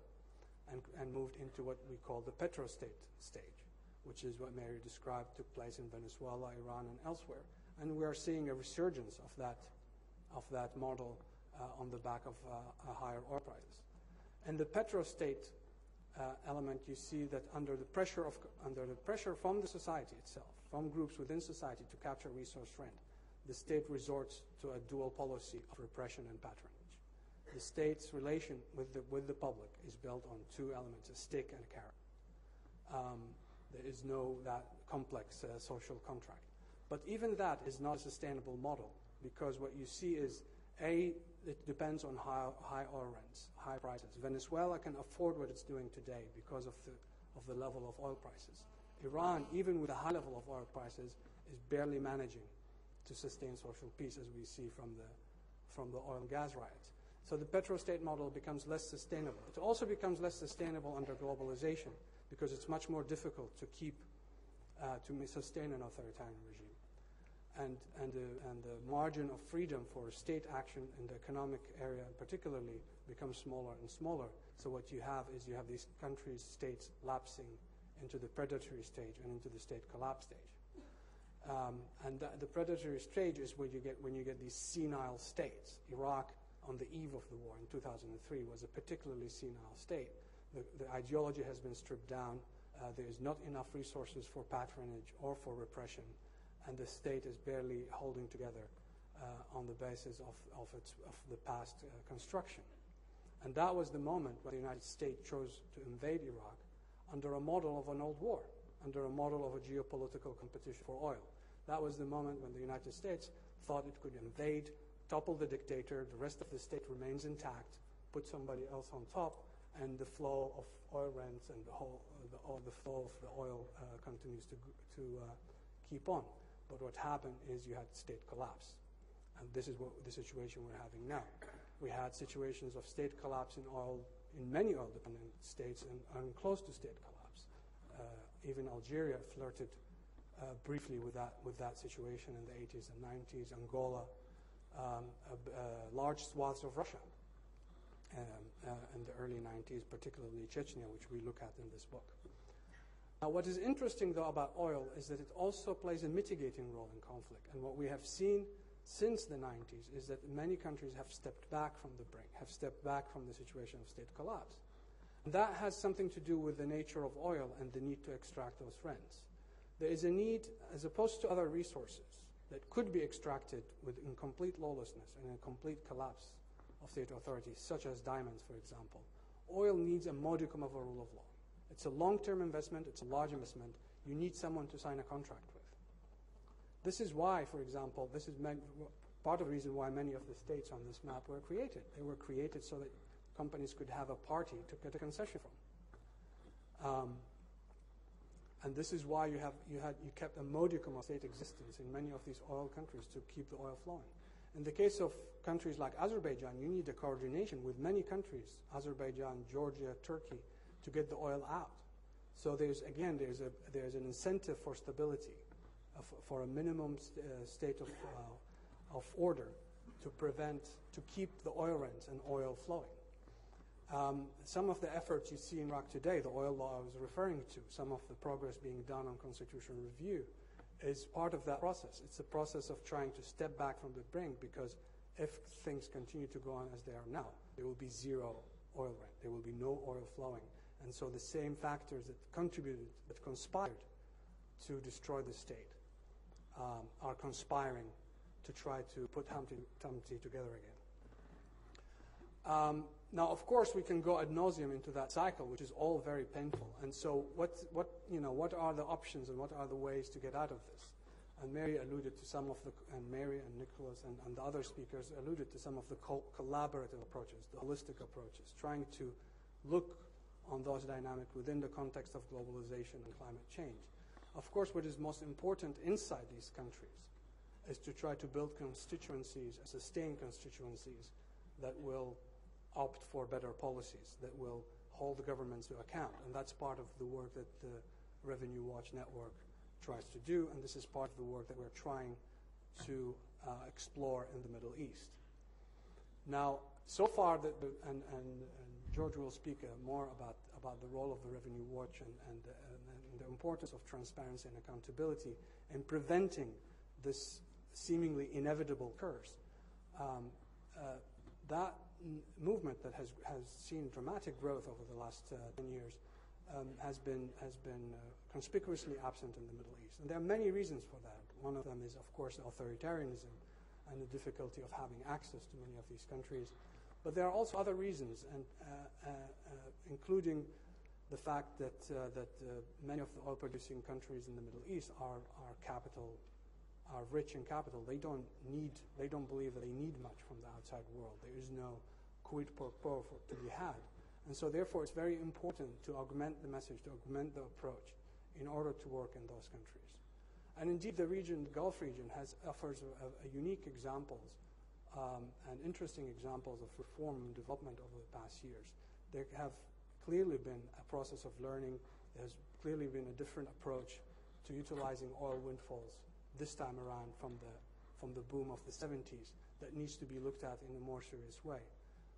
and moved into what we call the petrostate stage, which is what Mary described took place in Venezuela, Iran, and elsewhere. And we are seeing a resurgence of that model on the back of higher oil prices. And the petrostate element, you see that under the pressure from the society itself, from groups within society to capture resource rent, the state resorts to a dual policy of repression and patronage. the state's relation with the public is built on two elements, a stick and a carrot. There is no that complex social contract. But even that is not a sustainable model, because what you see is, it depends on high oil rents, high prices. Venezuela can afford what it's doing today because of the level of oil prices. Iran, even with a high level of oil prices, is barely managing to sustain social peace, as we see from the oil and gas riots. So the petrostate model becomes less sustainable. It also becomes less sustainable under globalization, because it's much more difficult to sustain an authoritarian regime. And the margin of freedom for state action in the economic area particularly becomes smaller and smaller. So what you have is these countries, states, lapsing into the predatory stage and into the state collapse stage. And the predatory stage is when you get these senile states. Iraq, on the eve of the war in 2003, was a particularly senile state. The ideology has been stripped down. There is not enough resources for patronage or for repression, and the state is barely holding together on the basis of the past construction. And that was the moment when the United States chose to invade Iraq under a model of an old war, under a model of a geopolitical competition for oil. That was the moment when the United States thought it could invade, topple the dictator, the rest of the state remains intact, put somebody else on top, and the flow of oil rents and the flow of the oil continues to keep on. But what happened is you had state collapse. And this is the situation we're having now. We had situations of state collapse in many oil-dependent states and close to state collapse. Even Algeria flirted briefly with that situation in the 80s and 90s. Angola, large swaths of Russia in the early 90s, particularly Chechnya, which we look at in this book. Now, what is interesting, though, about oil is that it also plays a mitigating role in conflict. And what we have seen since the 90s is that many countries have stepped back from the brink, have stepped back from the situation of state collapse. And that has something to do with the nature of oil and the need to extract those rents. There is a need, as opposed to other resources, that could be extracted in complete lawlessness and in complete collapse of state authorities, such as diamonds, for example. Oil needs a modicum of a rule of law. It's a long-term investment. It's a large investment. You need someone to sign a contract with. This is why, for example, this is part of the reason why many of the states on this map were created. They were created so that companies could have a party to get a concession from. And this is why you kept a modicum of state existence in many of these oil countries to keep the oil flowing. In the case of countries like Azerbaijan, you need a coordination with many countries, Azerbaijan, Georgia, Turkey, to get the oil out. So there's an incentive for stability, for a minimum state of order to keep the oil rents and oil flowing. Some of the efforts you see in Iraq today, the oil law I was referring to, some of the progress being done on constitutional review, is part of that process. It's a process of trying to step back from the brink, because if things continue to go on as they are now, there will be zero oil rent. There will be no oil flowing. And so the same factors that conspired to destroy the state are conspiring to try to put Humpty together again. Now, of course, we can go ad nauseum into that cycle, which is all very painful. And so, what are the options and what are the ways to get out of this? And Mary alluded to some of and Mary and Nicholas and the other speakers alluded to some of the collaborative approaches, the holistic approaches, trying to look on those dynamics within the context of globalization and climate change. Of course, what is most important inside these countries is to try to build constituencies, sustained constituencies that will opt for better policies, that will hold the governments to account. And that's part of the work that the Revenue Watch Network tries to do, and this is part of the work that we're trying to explore in the Middle East. Now, so far, and George will speak more about the role of the Revenue Watch and the importance of transparency and accountability in preventing this seemingly inevitable curse. That movement that has seen dramatic growth over the last 10 years has been conspicuously absent in the Middle East. And there are many reasons for that. One of them is, of course, authoritarianism and the difficulty of having access to many of these countries. But there are also other reasons, and including the fact that many of the oil-producing countries in the Middle East are rich in capital. They don't believe that they need much from the outside world. There is no quid pro quo to be had. And so therefore it's very important to augment the message, to augment the approach in order to work in those countries. And indeed the region, the Gulf region, offers a unique examples and interesting examples of reform and development over the past years. There have clearly been a process of learning. There's clearly been a different approach to utilizing oil windfalls this time around from the boom of the 70s that needs to be looked at in a more serious way.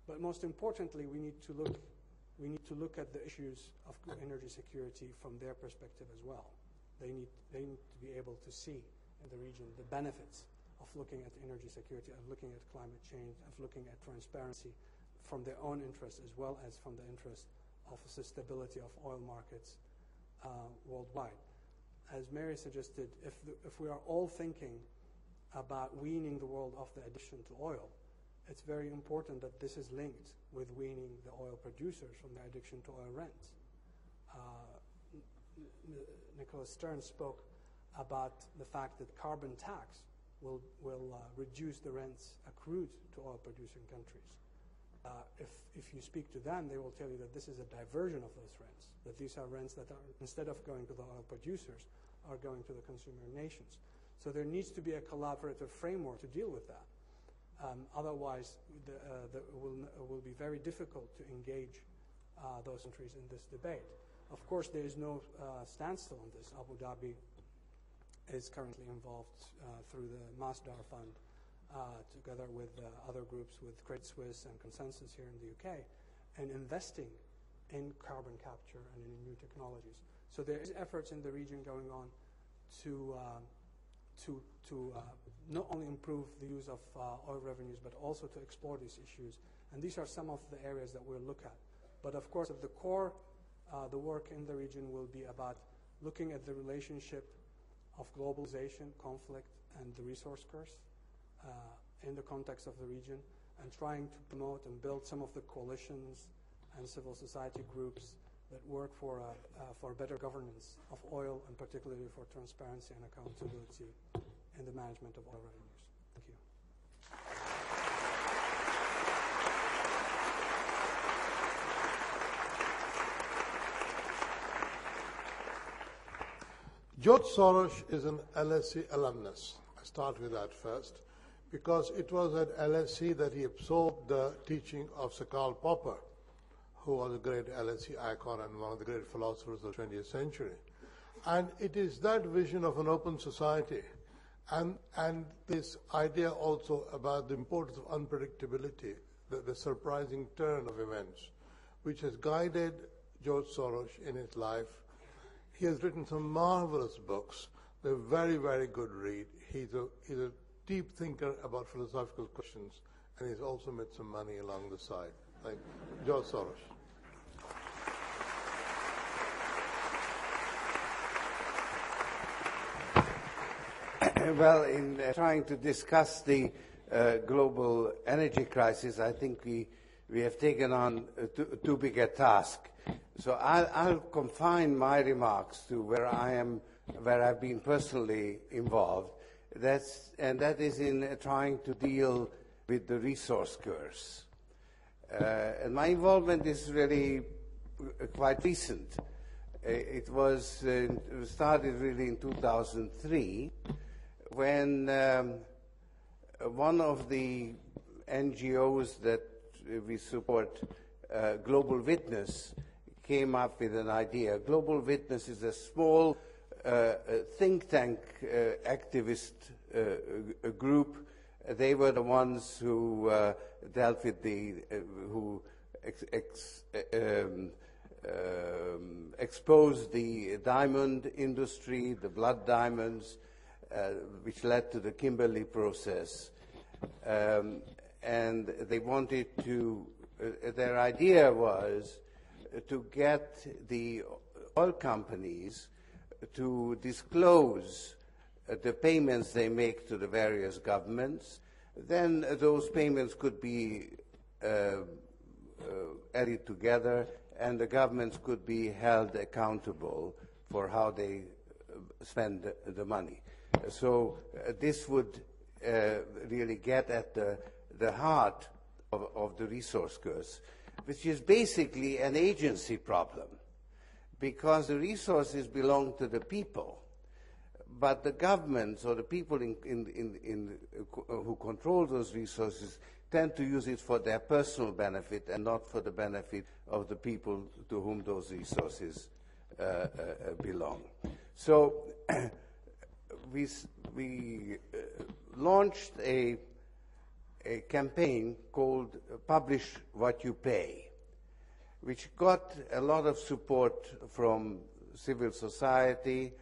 But most importantly, we need to look at the issues of energy security from their perspective as well. They need to be able to see in the region the benefits of looking at energy security, of looking at climate change, of looking at transparency from their own interests as well as from the interest of the stability of oil markets worldwide. As Mary suggested, if we are all thinking about weaning the world off the addiction to oil, it's very important that this is linked with weaning the oil producers from their addiction to oil rents. Nicholas Stern spoke about the fact that carbon tax will reduce the rents accrued to oil-producing countries. If you speak to them, they will tell you that this is a diversion of those rents, that these are rents that are, instead of going to the oil producers, are going to the consumer nations. So there needs to be a collaborative framework to deal with that. Otherwise, it will be very difficult to engage those countries in this debate. Of course, there is no standstill on this. Abu Dhabi is currently involved through the Masdar Fund, together with other groups, with Credit Suisse and Consensus here in the UK, and investing in carbon capture and in new technologies. So there is efforts in the region going on to not only improve the use of oil revenues, but also to explore these issues. And these are some of the areas that we'll look at. But of course, at the core, the work in the region will be about looking at the relationship of globalization, conflict, and the resource curse in the context of the region, and trying to promote and build some of the coalitions and civil society groups that work for better governance of oil, and particularly for transparency and accountability in the management of oil revenues. Thank you. George Soros is an LSE alumnus. I start with that first, because it was at LSE that he absorbed the teaching of Sir Karl Popper, who was a great LSE icon and one of the great philosophers of the 20th century. And it is that vision of an open society and this idea also about the importance of unpredictability, the surprising turn of events, which has guided George Soros in his life. He has written some marvelous books. They're very, very good read. He's a deep thinker about philosophical questions, and he's also made some money along the side. Thank you. George Soros. Well, in trying to discuss the global energy crisis, I think we have taken on too big a task. So I'll confine my remarks to where I've been personally involved. That is in trying to deal with the resource curse. And my involvement is really quite recent. It was started really in 2003, when one of the NGOs that we support, Global Witness, came up with an idea. Global Witness is a small think tank activist group. They were the ones who dealt with who exposed the diamond industry, the blood diamonds, which led to the Kimberley process. And they wanted to, their idea was to get the oil companies to disclose the payments they make to the various governments. Then those payments could be added together, and the governments could be held accountable for how they spend the money. So this would really get at the heart of the resource curse, which is basically an agency problem, because the resources belong to the people, but the governments or the people who control those resources tend to use it for their personal benefit and not for the benefit of the people to whom those resources belong. So we launched a campaign called Publish What You Pay, which got a lot of support from civil society,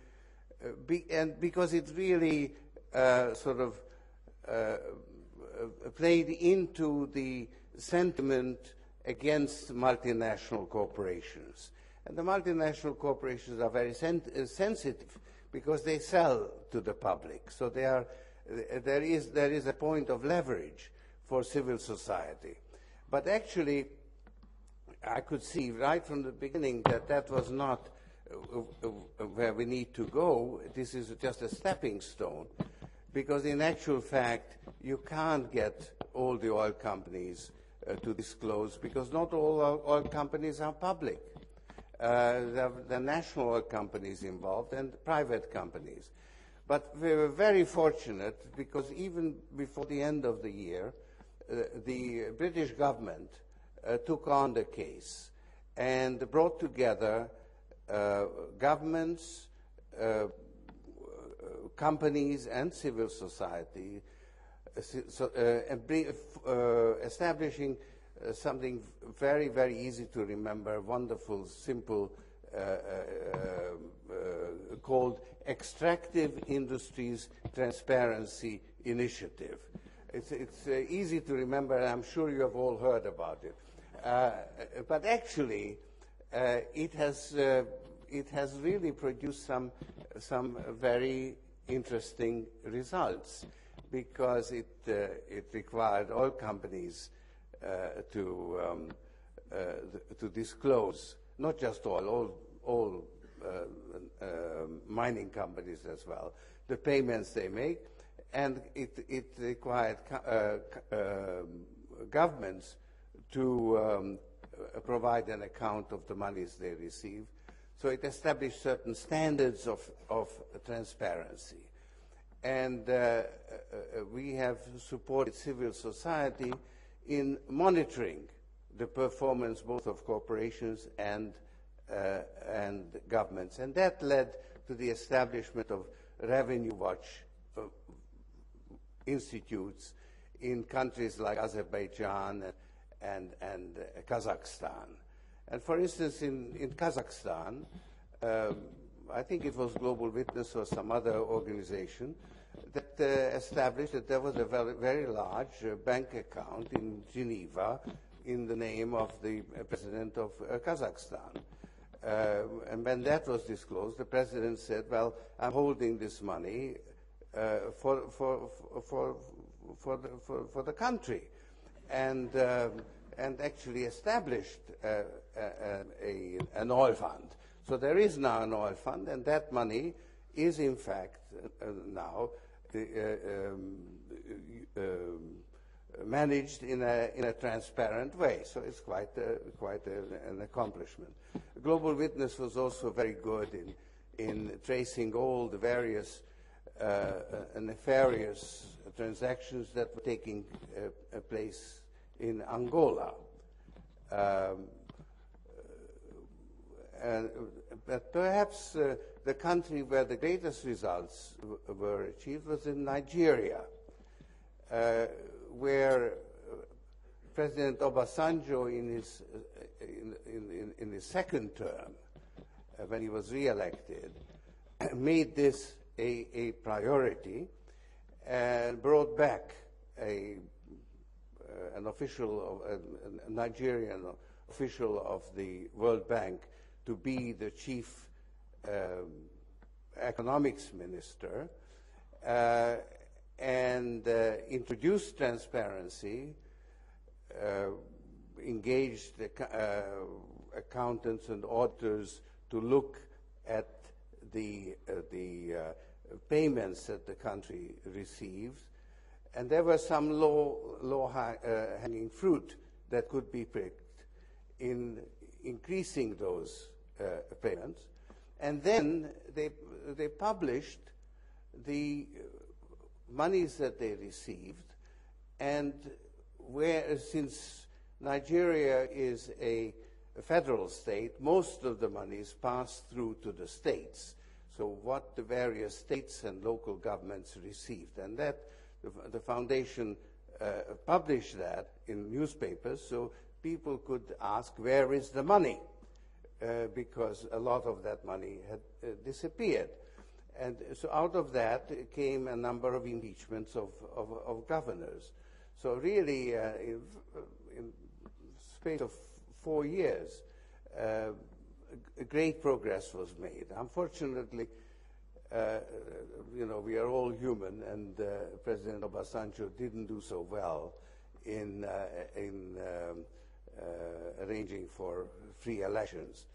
and because it really sort of played into the sentiment against multinational corporations. And the multinational corporations are very sensitive because they sell to the public. So there is a point of leverage for civil society. But actually, I could see right from the beginning that that was not where we need to go. This is just a stepping stone, because in actual fact, you can't get all the oil companies to disclose, because not all oil companies are public. There are national oil companies involved and private companies. But we were very fortunate, because even before the end of the year, the British government took on the case and brought together governments, companies and civil society, establishing something very, very easy to remember, wonderful, simple, called Extractive Industries Transparency Initiative. It's easy to remember, and I'm sure you have all heard about it. But actually, it has really produced some very interesting results, because it required oil companies to disclose, not just oil, all mining companies as well, the payments they make, and it required governments to provide an account of the monies they receive. So it established certain standards of transparency. And we have supported civil society in monitoring the performance both of corporations and governments. And that led to the establishment of Revenue Watch institutes in countries like Azerbaijan and Kazakhstan. And for instance, in Kazakhstan, I think it was Global Witness or some other organization that established that there was a very large bank account in Geneva in the name of the president of Kazakhstan. And when that was disclosed, the president said, well, I'm holding this money for the country, and actually established an oil fund. So there is now an oil fund, and that money is in fact now managed in a transparent way. So it's quite an accomplishment. Global Witness was also very good in tracing all the various nefarious transactions that were taking place in Angola. But perhaps the country where the greatest results were achieved was in Nigeria, where President Obasanjo, in his second term, when he was re-elected, made this a priority and brought back a Nigerian official of the World Bank to be the chief economics minister, and introduced transparency engaged accountants and auditors to look at the payments that the country receives, and there were some low-hanging fruit that could be picked in increasing those payments. And then they published the monies that they received, and since Nigeria is a federal state, most of the monies pass through to the states. So what the various states and local governments received, and that the foundation published that in newspapers, so people could ask, where is the money? Because a lot of that money had disappeared. And so out of that came a number of impeachments of governors. So really, in space of 4 years, great progress was made. Unfortunately, we are all human, and President Obasanjo didn't do so well in arranging for free elections.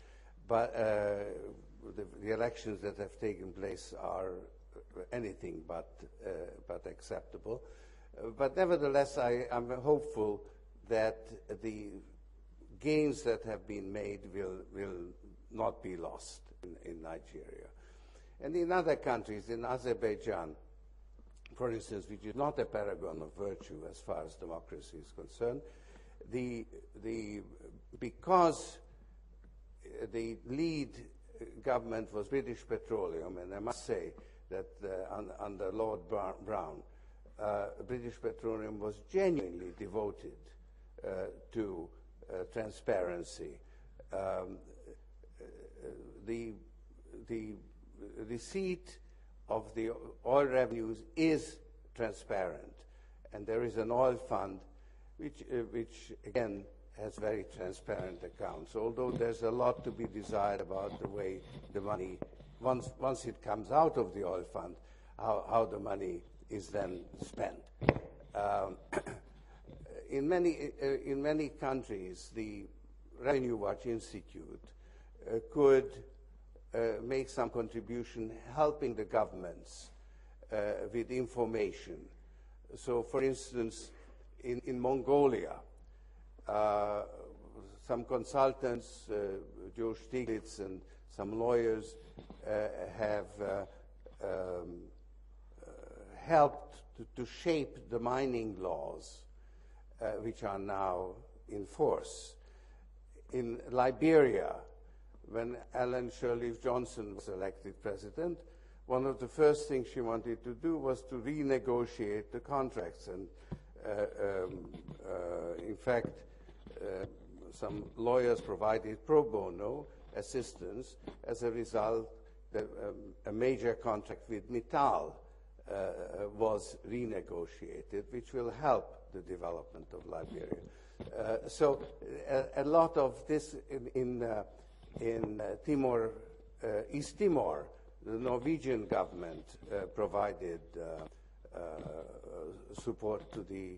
But the elections that have taken place are anything but acceptable. But nevertheless, I'm hopeful that the gains that have been made will not be lost in Nigeria. And in other countries, in Azerbaijan, for instance, which is not a paragon of virtue as far as democracy is concerned, because the lead government was British Petroleum, and I must say that under Lord Brown, British Petroleum was genuinely devoted to transparency. The receipt of the oil revenues is transparent, and there is an oil fund which again has very transparent accounts, although there's a lot to be desired about the way the money, once it comes out of the oil fund, how the money is then spent. In many countries, the Revenue Watch Institute could make some contribution helping the governments with information. So, for instance, in Mongolia, some consultants, Joe Stiglitz and some lawyers have helped to shape the mining laws which are now in force. In Liberia, when Ellen Sirleaf Johnson was elected president, one of the first things she wanted to do was to renegotiate the contracts. And in fact, some lawyers provided pro bono assistance. As a result, a major contract with Mittal was renegotiated, which will help the development of Liberia. So a lot of this in Timor, East Timor, the Norwegian government provided support to the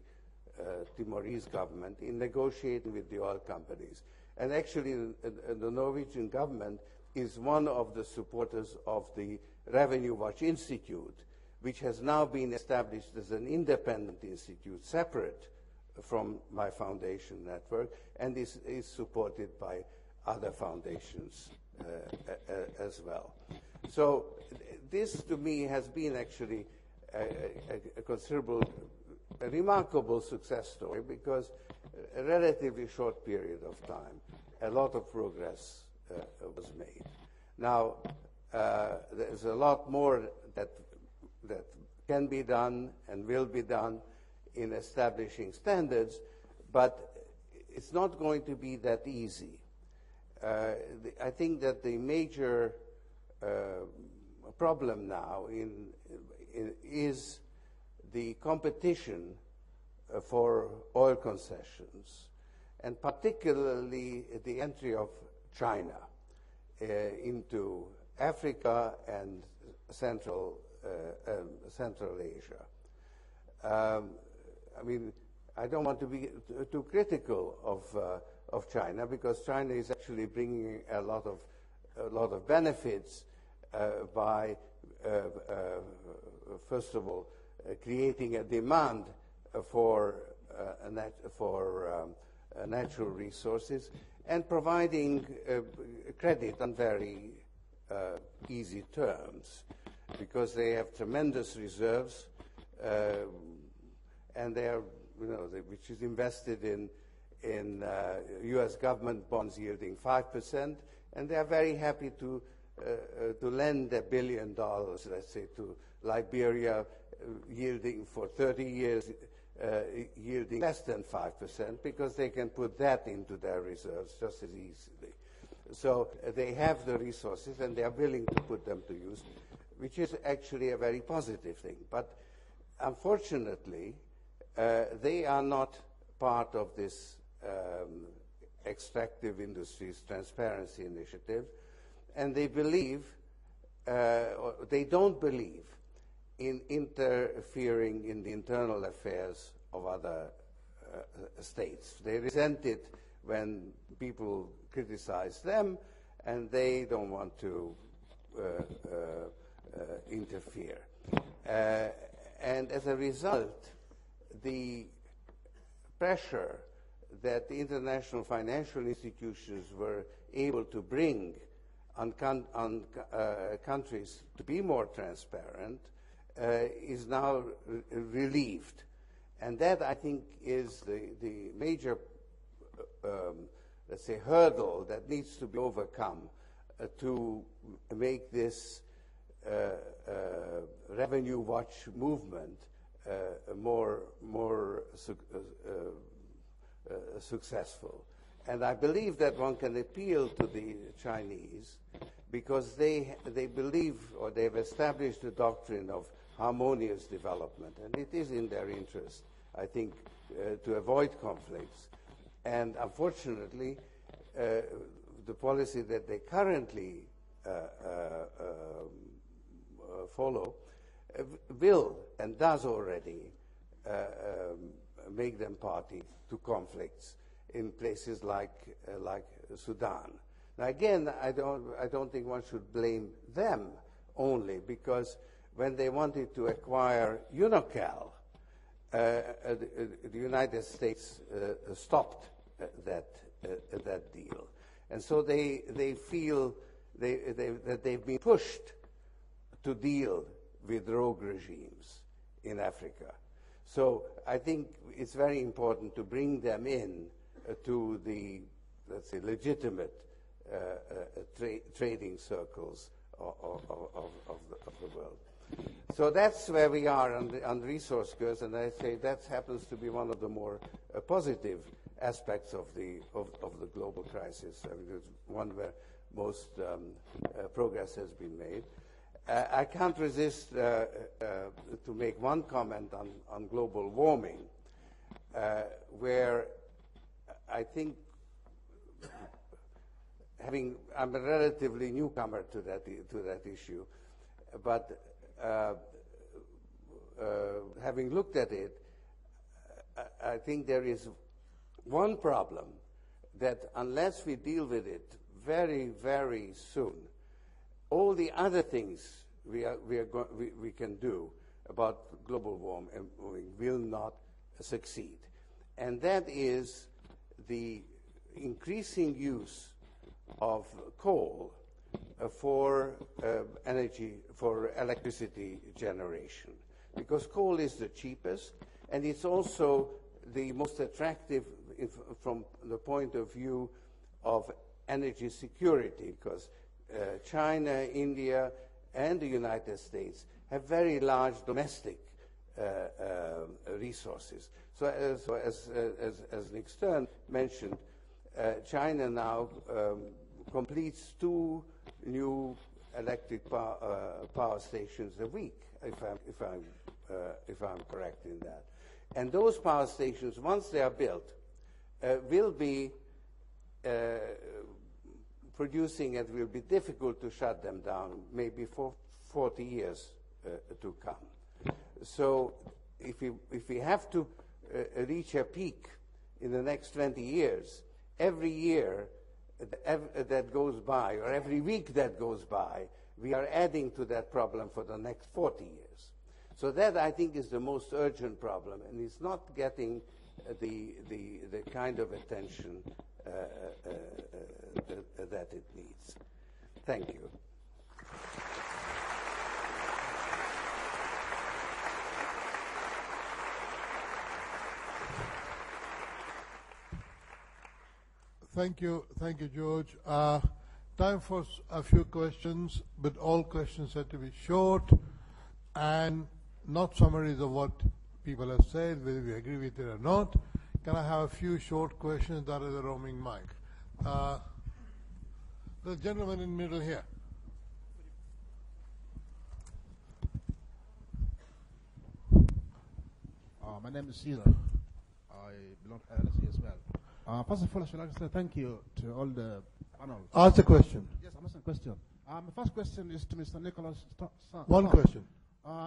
Timorese government in negotiating with the oil companies. And actually, the Norwegian government is one of the supporters of the Revenue Watch Institute, which has now been established as an independent institute, separate from my foundation network, and is supported by other foundations as well. So this, to me, has been actually a considerable, a remarkable success story, because a relatively short period of time, a lot of progress was made. Now, there's a lot more that can be done and will be done in establishing standards, but it's not going to be that easy. I think that the major problem now is the competition for oil concessions, and particularly the entry of China into Africa and Central Asia. I mean, I don't want to be too critical of China, because China is actually bringing a lot of benefits by, first of all, creating a demand for natural resources and providing credit on very easy terms, because they have tremendous reserves, and they are, which is invested in U.S. government bonds yielding 5%, and they are very happy to lend $1 billion, let's say, to Liberia, yielding for 30 years, yielding less than 5%, because they can put that into their reserves just as easily. So they have the resources, and they are willing to put them to use, which is actually a very positive thing. But unfortunately, they are not part of this extractive industries transparency initiative, and they believe, or they don't believe in interfering in the internal affairs of other states. They resent it when people criticize them, and they don't want to interfere. And as a result, the pressure that the international financial institutions were able to bring on countries to be more transparent is now relieved. And that, I think, is the major, let's say, hurdle that needs to be overcome to make this revenue watch movement more successful. And I believe that one can appeal to the Chinese, because they believe, or they've established a doctrine of harmonious development, and it is in their interest, I think, to avoid conflicts. And unfortunately, the policy that they currently follow will and does already make them party to conflicts in places like Sudan. Now again, I don't think one should blame them only, because when they wanted to acquire UNOCAL, the United States stopped that deal, and so they feel that they've been pushed to deal with rogue regimes in Africa. So I think it's very important to bring them in to the, let's say, legitimate trading circles of the world. So that's where we are on resource curves, and I say that happens to be one of the more positive aspects of the global crisis. I mean, it's one where most progress has been made. I can't resist to make one comment on global warming, where I think, I'm a relatively newcomer to that issue, but having looked at it, I think there is one problem that unless we deal with it very, very soon, all the other things we can do about global warming will not succeed. And that is the increasing use of coal for energy, for electricity generation. Because coal is the cheapest, and it's also the most attractive from the point of view of energy security, because China, India, and the United States have very large domestic resources. So as Nick Stern mentioned, China now completes 2 new electric power stations a week, if I'm correct in that. And those power stations, once they are built, will be producing, and will be difficult to shut them down, maybe for 40 years to come. So if we have to reach a peak in the next 20 years, every year that goes by, or every week that goes by, we are adding to that problem for the next 40 years. So that, I think, is the most urgent problem, and it's not getting the kind of attention that it needs. Thank you. Thank you, George. Time for a few questions, but all questions have to be short and not summaries of what people have said, whether we agree with it or not. Can I have a few short questions? That is a roaming mic. The gentleman in the middle here. My name is Caesar. I belong to LSE as well. First of all, I should like to say thank you to all the panel. Ask the question. Yes, I'm asking a question. My first question is to Mr. Nicholas. One question.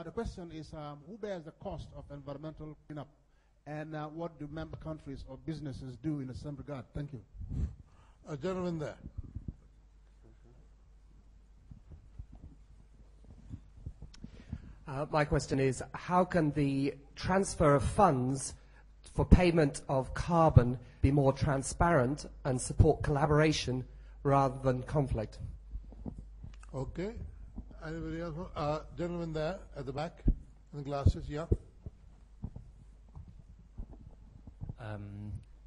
The question is, who bears the cost of environmental cleanup, and what do member countries or businesses do in the same regard? Thank you. A gentleman there. My question is, how can the transfer of funds for payment of carbon be more transparent and support collaboration rather than conflict? Okay. Anybody else? Gentleman there at the back, in the glasses, yeah.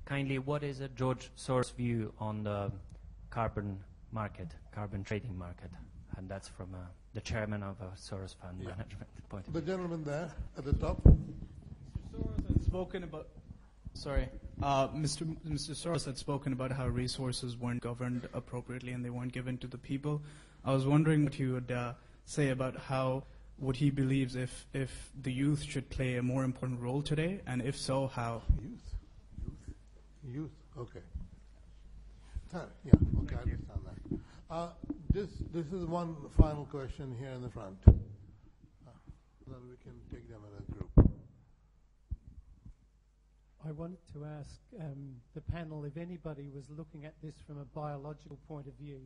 Kindly, what is George Soros' view on the carbon market, carbon trading market? And that's from the chairman of a Soros Fund Management point of view. The gentleman there at the top. Soros had spoken about. Sorry, Mr. Soros had spoken about how resources weren't governed appropriately and they weren't given to the people. I was wondering what you would say about what he believes if the youth should play a more important role today, and if so, how? Youth. Okay. Yeah. Okay, I understand that. This is one final question here in the front. Then we can take them as a group. I wanted to ask the panel if anybody was looking at this from a biological point of view,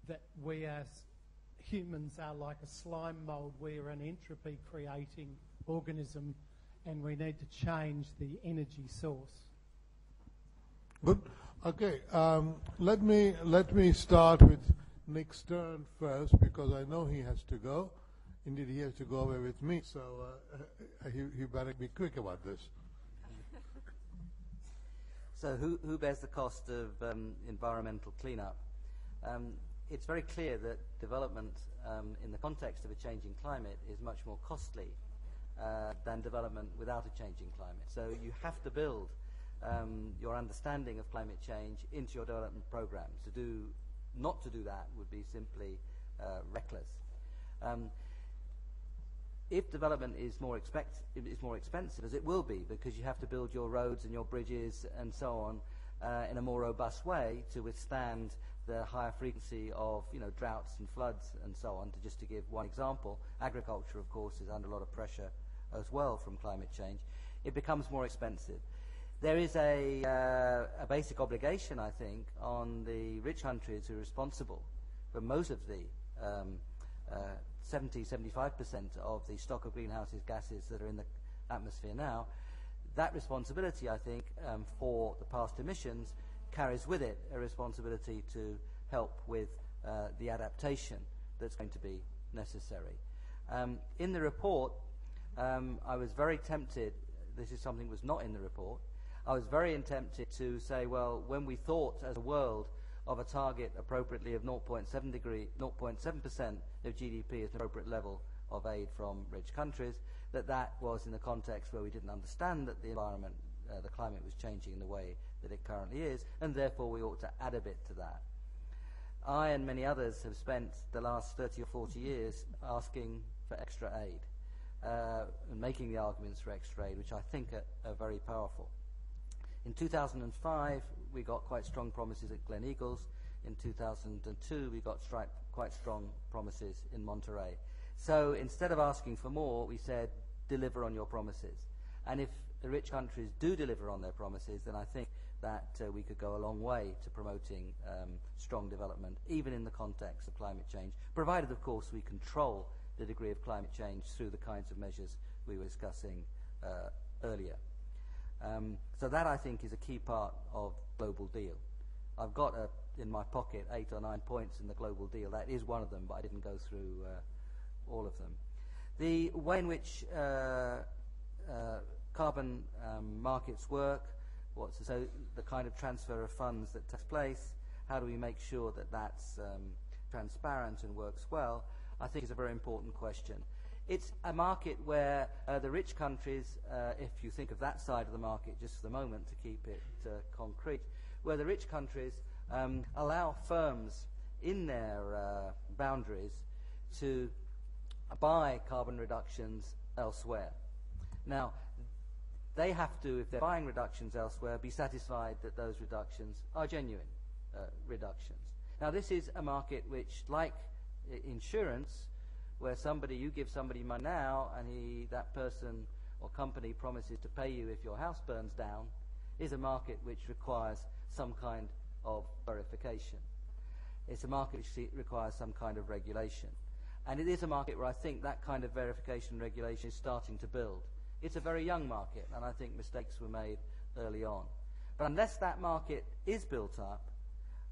that we as humans are like a slime mold. We're an entropy creating organism and we need to change the energy source. Good. Okay. Let me start with Nick Stern first, because I know he has to go. Indeed, he has to go away with me, so he better be quick about this. So who bears the cost of environmental cleanup? It's very clear that development in the context of a changing climate is much more costly than development without a changing climate. So you have to build your understanding of climate change into your development programs. Not to do that would be simply reckless. If development is more expensive, as it will be, because you have to build your roads and your bridges and so on in a more robust way to withstand the higher frequency of droughts and floods and so on, just to give one example. Agriculture, of course, is under a lot of pressure as well from climate change. It becomes more expensive. There is a basic obligation, I think, on the rich countries who are responsible for most of the 70-75% of the stock of greenhouse gases that are in the atmosphere now. That responsibility, I think, for the past emissions carries with it a responsibility to help with the adaptation that's going to be necessary. In the report, I was very tempted, this is something that was not in the report, I was very tempted to say, well, when we thought as a world of a target appropriately of 0.7% of GDP as an appropriate level of aid from rich countries, that was in the context where we didn't understand that the environment, the climate was changing in the way that it currently is, and therefore we ought to add a bit to that. I and many others have spent the last 30 or 40 years asking for extra aid and making the arguments for extra aid, which I think are very powerful. In 2005, we got quite strong promises at Glen Eagles. In 2002, we got quite strong promises in Monterey. So instead of asking for more, we said, deliver on your promises. And if the rich countries do deliver on their promises, then I think that we could go a long way to promoting strong development, even in the context of climate change, provided, of course, we control the degree of climate change through the kinds of measures we were discussing earlier. So that, I think, is a key part of global deal. I've got in my pocket 8 or 9 points in the global deal. That is one of them, but I didn't go through all of them. The way in which carbon markets work, so the kind of transfer of funds that takes place, how do we make sure that that's transparent and works well, I think is a very important question. It's a market where the rich countries, if you think of that side of the market just for the moment to keep it concrete, where the rich countries allow firms in their boundaries to buy carbon reductions elsewhere. Now, they have to, if they're buying reductions elsewhere, be satisfied that those reductions are genuine reductions. Now, this is a market which, like insurance, where you give somebody money now and that person or company promises to pay you if your house burns down, is a market which requires some kind of verification. It's a market which requires some kind of regulation. And it is a market where I think that kind of verification and regulation is starting to build. It's a very young market, and I think mistakes were made early on. But unless that market is built up,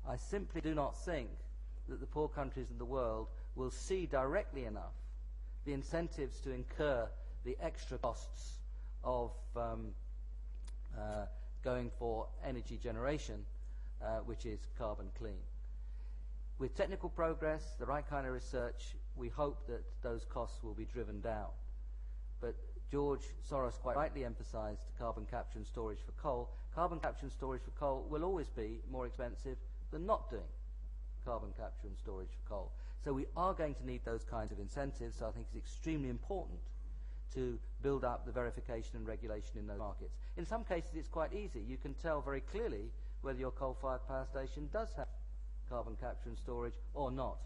I simply do not think that the poor countries in the world will see directly enough the incentives to incur the extra costs of going for energy generation, which is carbon clean. With technical progress, the right kind of research, we hope that those costs will be driven down. But George Soros quite rightly emphasized carbon capture and storage for coal. Carbon capture and storage for coal will always be more expensive than not doing carbon capture and storage for coal. So we are going to need those kinds of incentives, so I think it's extremely important to build up the verification and regulation in those markets. In some cases it's quite easy. You can tell very clearly whether your coal-fired power station does have carbon capture and storage or not.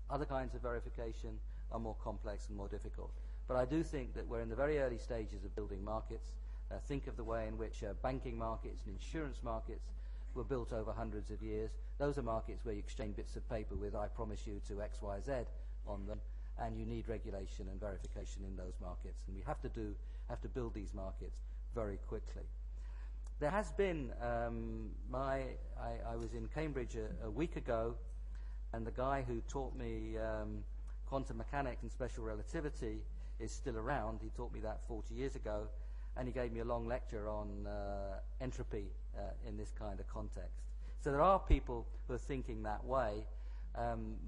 Other kinds of verification are more complex and more difficult. But I do think that we're in the very early stages of building markets. Think of the way in which banking markets and insurance markets were built over hundreds of years. Those are markets where you exchange bits of paper with "I promise you" to X, Y, Z on them, and you need regulation and verification in those markets. And we have to build these markets very quickly. There has been, I was in Cambridge a week ago, and the guy who taught me quantum mechanics and special relativity is still around. He taught me that 40 years ago, and he gave me a long lecture on entropy in this kind of context. So there are people who are thinking that way.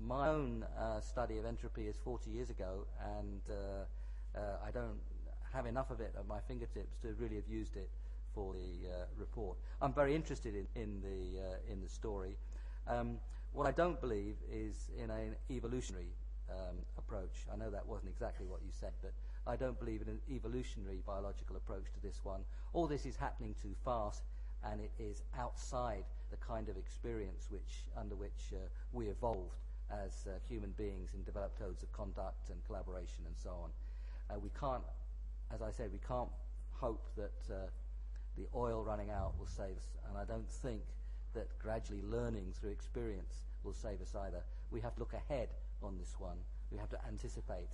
My own study of entropy is 40 years ago, and I don't have enough of it at my fingertips to really have used it for the report. I'm very interested in the story. What I don't believe is in an evolutionary approach. I know that wasn't exactly what you said, but I don't believe in an evolutionary biological approach to this one. All this is happening too fast, and it is outside the kind of experience under which we evolved as human beings in developed codes of conduct and collaboration and so on. We can't, as I said, we can't hope that the oil running out will save us, and I don't think that gradually learning through experience will save us either. We have to look ahead on this one. We have to anticipate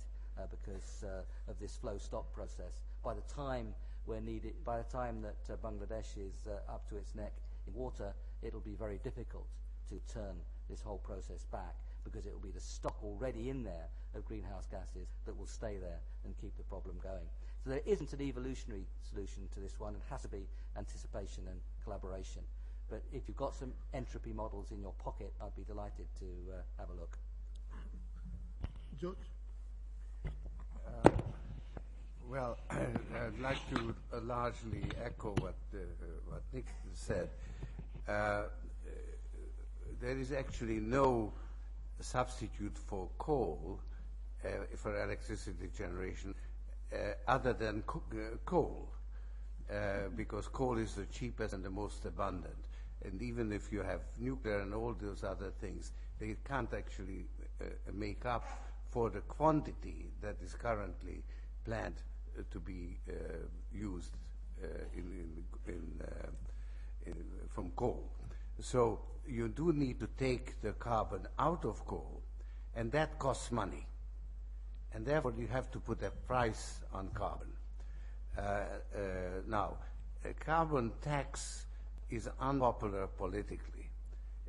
because of this flow-stop process. By the time that Bangladesh is up to its neck in water, it'll be very difficult to turn this whole process back, because it will be the stock already in there of greenhouse gases that will stay there and keep the problem going. So there isn't an evolutionary solution to this one. It has to be anticipation and collaboration. But if you've got some entropy models in your pocket, I'd be delighted to have a look. George? Well, I'd like to largely echo what Nick said. There is actually no substitute for coal for electricity generation other than coal, because coal is the cheapest and the most abundant. And even if you have nuclear and all those other things, they can't actually make up for the quantity that is currently planned to be used coal. So you do need to take the carbon out of coal, and that costs money. And therefore you have to put a price on carbon. Now, a carbon tax is unpopular politically.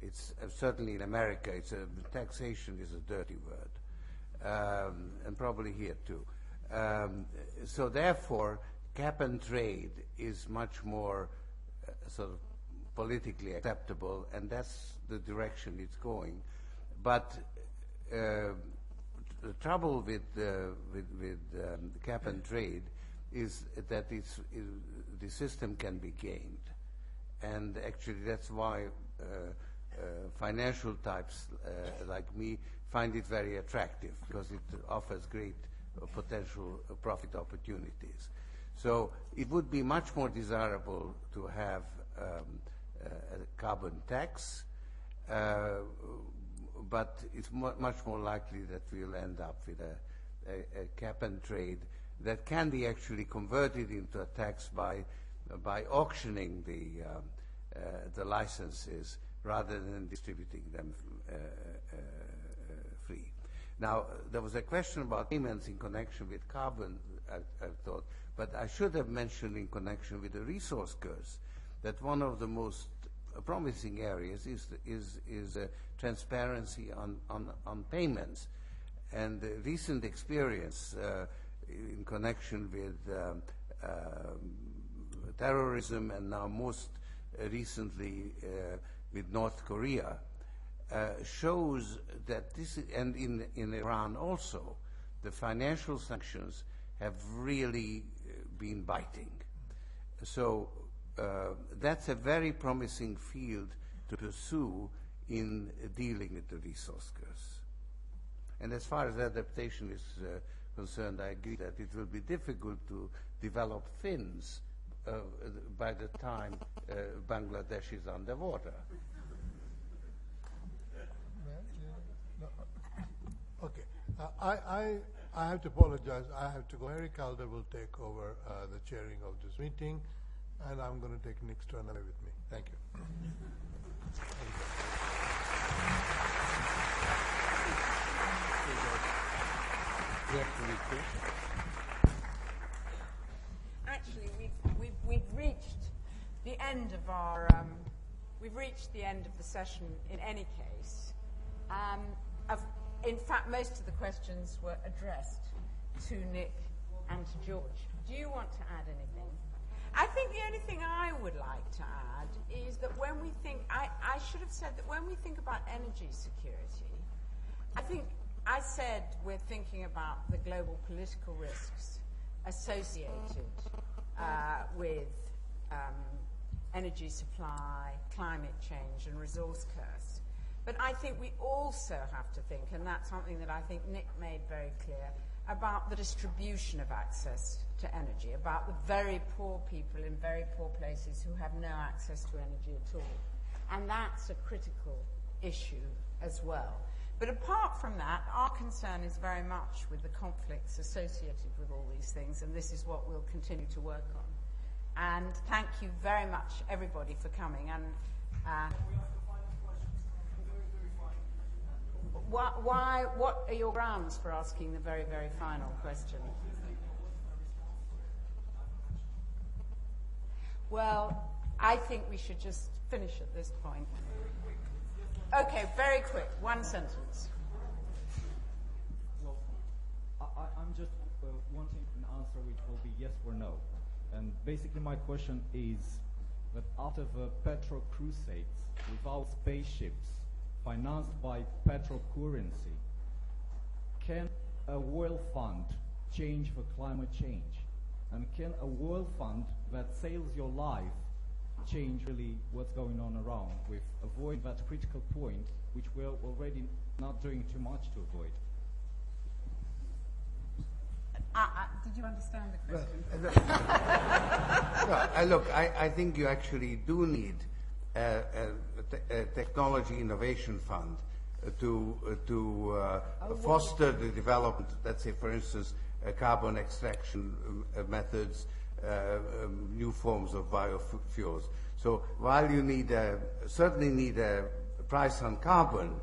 It's certainly in America, taxation is a dirty word, and probably here too. So therefore, cap and trade is much more sort of politically acceptable, and that's the direction it's going. But the trouble with cap and trade is that the system can be gamed. And actually that's why financial types like me find it very attractive, because it offers great potential profit opportunities. So it would be much more desirable to have a carbon tax, but it's much more likely that we'll end up with a cap and trade that can be actually converted into a tax by auctioning the licenses rather than distributing them free. Now, there was a question about payments in connection with carbon, I thought, but I should have mentioned in connection with the resource curse that one of the most promising areas is transparency on payments. And the recent experience in connection with terrorism, and now most recently with North Korea, shows that this is, and in Iran also, the financial sanctions have really been biting. So that's a very promising field to pursue in dealing with the resource curse. And as far as adaptation is concerned, I agree that it will be difficult to develop fins by the time Bangladesh is underwater. Okay. I have to apologize. I have to go. Mary Kaldor will take over the chairing of this meeting, and I'm going to take Nick's turn away with me. Thank you. Actually, we've reached the end of our the session. In any case, in fact, most of the questions were addressed to Nick and to George. Do you want to add anything? I think the only thing I would like to add is that when we think, I should have said that when we think about energy security, I think I said we're thinking about the global political risks associated with energy supply, climate change, and resource curse. But I think we also have to think, and that's something that I think Nick made very clear, about the distribution of access to energy, about the very poor people in very poor places who have no access to energy at all. And that's a critical issue as well. But apart from that, our concern is very much with the conflicts associated with all these things, and this is what we'll continue to work on. And thank you very much, everybody, for coming. And what are your grounds for asking the very, very final question? Well, I think we should just finish at this point. Okay, very quick, one sentence. Well, I'm just wanting an answer which will be yes or no. And basically my question is that after the petrol crusades, without spaceships, financed by petrol currency, can a world fund change the climate change? And can a world fund that saves your life change really what's going on around, with avoid that critical point which we're already not doing too much to avoid? Did you understand the question? Look, I think you actually do need a technology innovation fund to foster the development, let's say, for instance, carbon extraction methods, new forms of biofuels. So while you certainly need a price on carbon,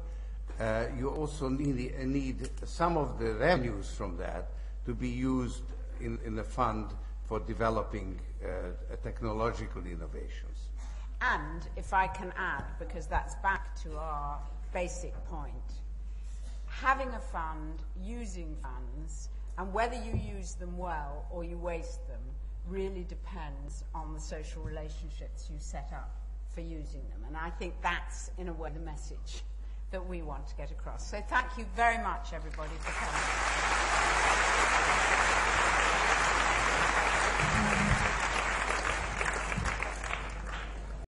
you also need some of the revenues from that to be used in a fund for developing technological innovations. And if I can add, because that's back to our basic point, having a fund, using funds, and whether you use them well or you waste them really depends on the social relationships you set up for using them. And I think that's, in a way, the message that we want to get across. So thank you very much, everybody, for coming.